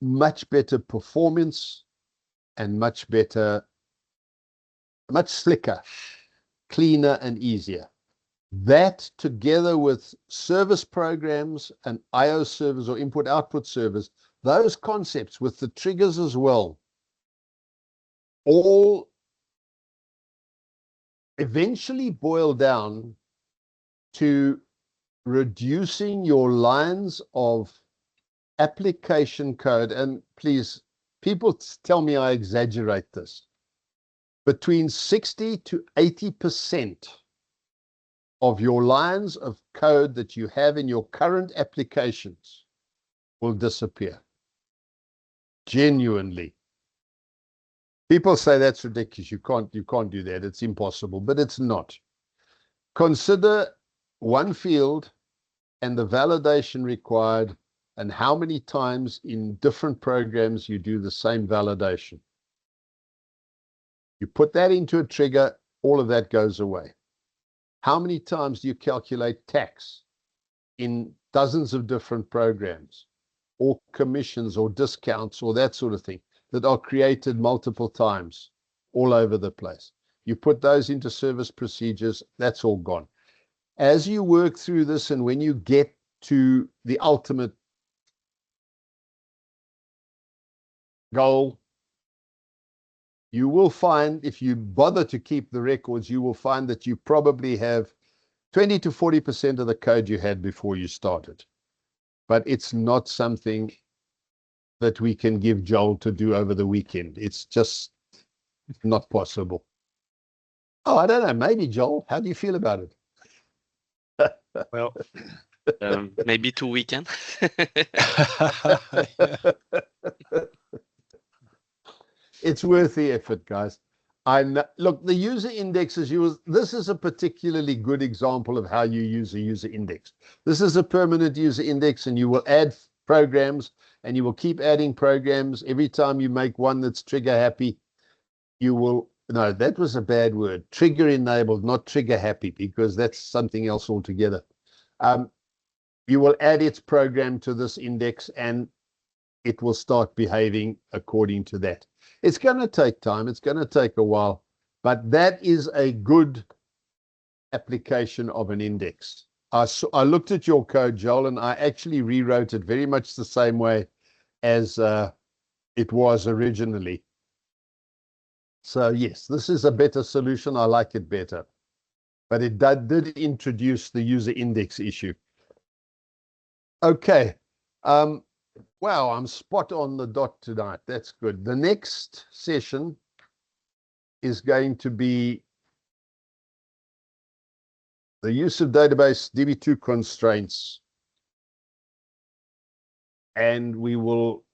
much better performance and much slicker, cleaner and easier. That, together with service programs and IO servers or input-output servers, those concepts with the triggers as well, all eventually boil down to reducing your lines of application code. And please, people tell me I exaggerate this. Between 60 to 80% of your lines of code that you have in your current applications will disappear. Genuinely. People say that's ridiculous. You can't do that. It's impossible, but it's not. Consider one field and the validation required and how many times in different programs you do the same validation. You put that into a trigger, all of that goes away. How many times do you calculate tax in dozens of different programs, or commissions or discounts or that sort of thing that are created multiple times all over the place? You put those into service procedures, that's all gone. As you work through this, and when you get to the ultimate goal, you will find, if you bother to keep the records, you will find that you probably have 20 to 40% of the code you had before you started. But it's not something that we can give Joel to do over the weekend. It's just not possible. Oh, I don't know. Maybe, Joel, how do you feel about it? Well, maybe 2 weekends. It's worth the effort, guys. Look, the user indexes, this is a particularly good example of how you use a user index. This is a permanent user index, and you will add programs, and you will keep adding programs. Every time you make one that's trigger happy, you will, no, that was a bad word, trigger enabled, not trigger happy, because that's something else altogether. You will add its program to this index, and it will start behaving according to that. It's going to take time. It's going to take a while, but that is a good application of an index. I looked at your code, Joel, and I actually rewrote it very much the same way as it was originally. So yes, this is a better solution. I like it better, but it did introduce the user index issue. Okay. Wow, I'm spot on the dot tonight. That's good. The next session is going to be the use of database DB2 constraints. And we will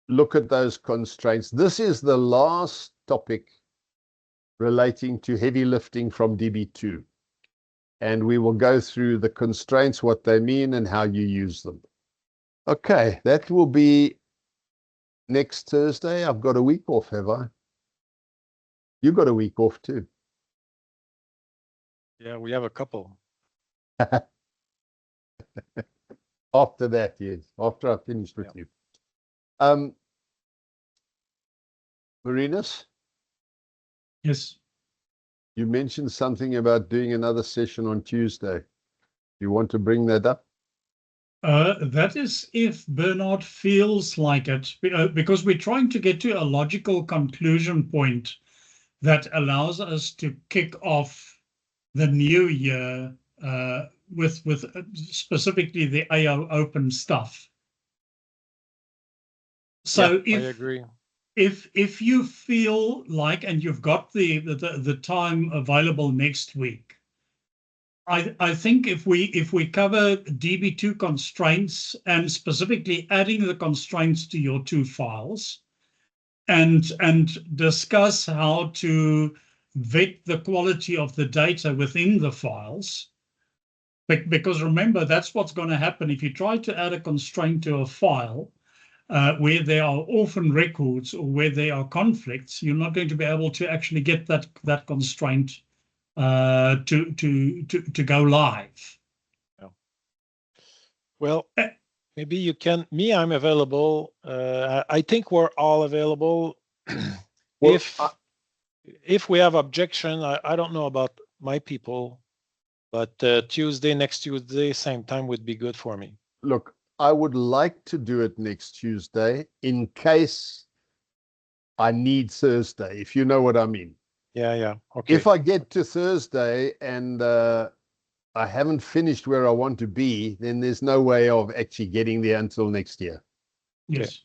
look at those constraints. This is the last topic relating to heavy lifting from DB2. And we will go through the constraints, what they mean, and how you use them. Okay, that will be next Thursday. I've got a week off, have I? You got a week off too. yeah, we have a couple. After that, yes. After I've finished with you. Marinus? Yes. You mentioned something about doing another session on Tuesday. You want to bring that up? That is if Bernard feels like it, because we're trying to get to a logical conclusion point that allows us to kick off the new year with specifically the AO open stuff. So yeah, I agree. If you feel like, and you've got the time available next week, I think if we cover DB2 constraints and specifically adding the constraints to your two files, and discuss how to vet the quality of the data within the files, Because remember, that's what's going to happen if you try to add a constraint to a file where there are orphan records or where there are conflicts. You're not going to be able to actually get that constraint to go live. Well, maybe you can. I'm available. I think we're all available. Well, If we have objection, I don't know about my people, but next Tuesday, same time would be good for me. Look, I would like to do it next Tuesday in case I need Thursday, if you know what I mean. Yeah. Okay. If I get to Thursday and I haven't finished where I want to be, then there's no way of actually getting there until next year. Yes.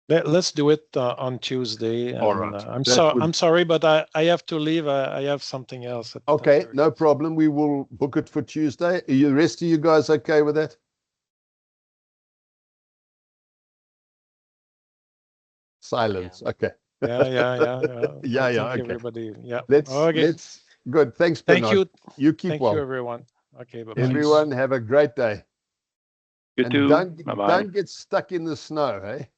Let's do it on Tuesday. All right. I'm sorry, but I have to leave. I have something else. Okay, no problem. We will book it for Tuesday. Are the rest of you guys okay with that? Silence. Yeah. Okay. Yeah. Okay. Everybody. Yeah. Let's. Good. Thanks, Bernard. Thank you. You keep Thank well. you, everyone. Okay. Bye-bye. Everyone, have a great day. You And too. don't Bye-bye. get stuck in the snow, hey?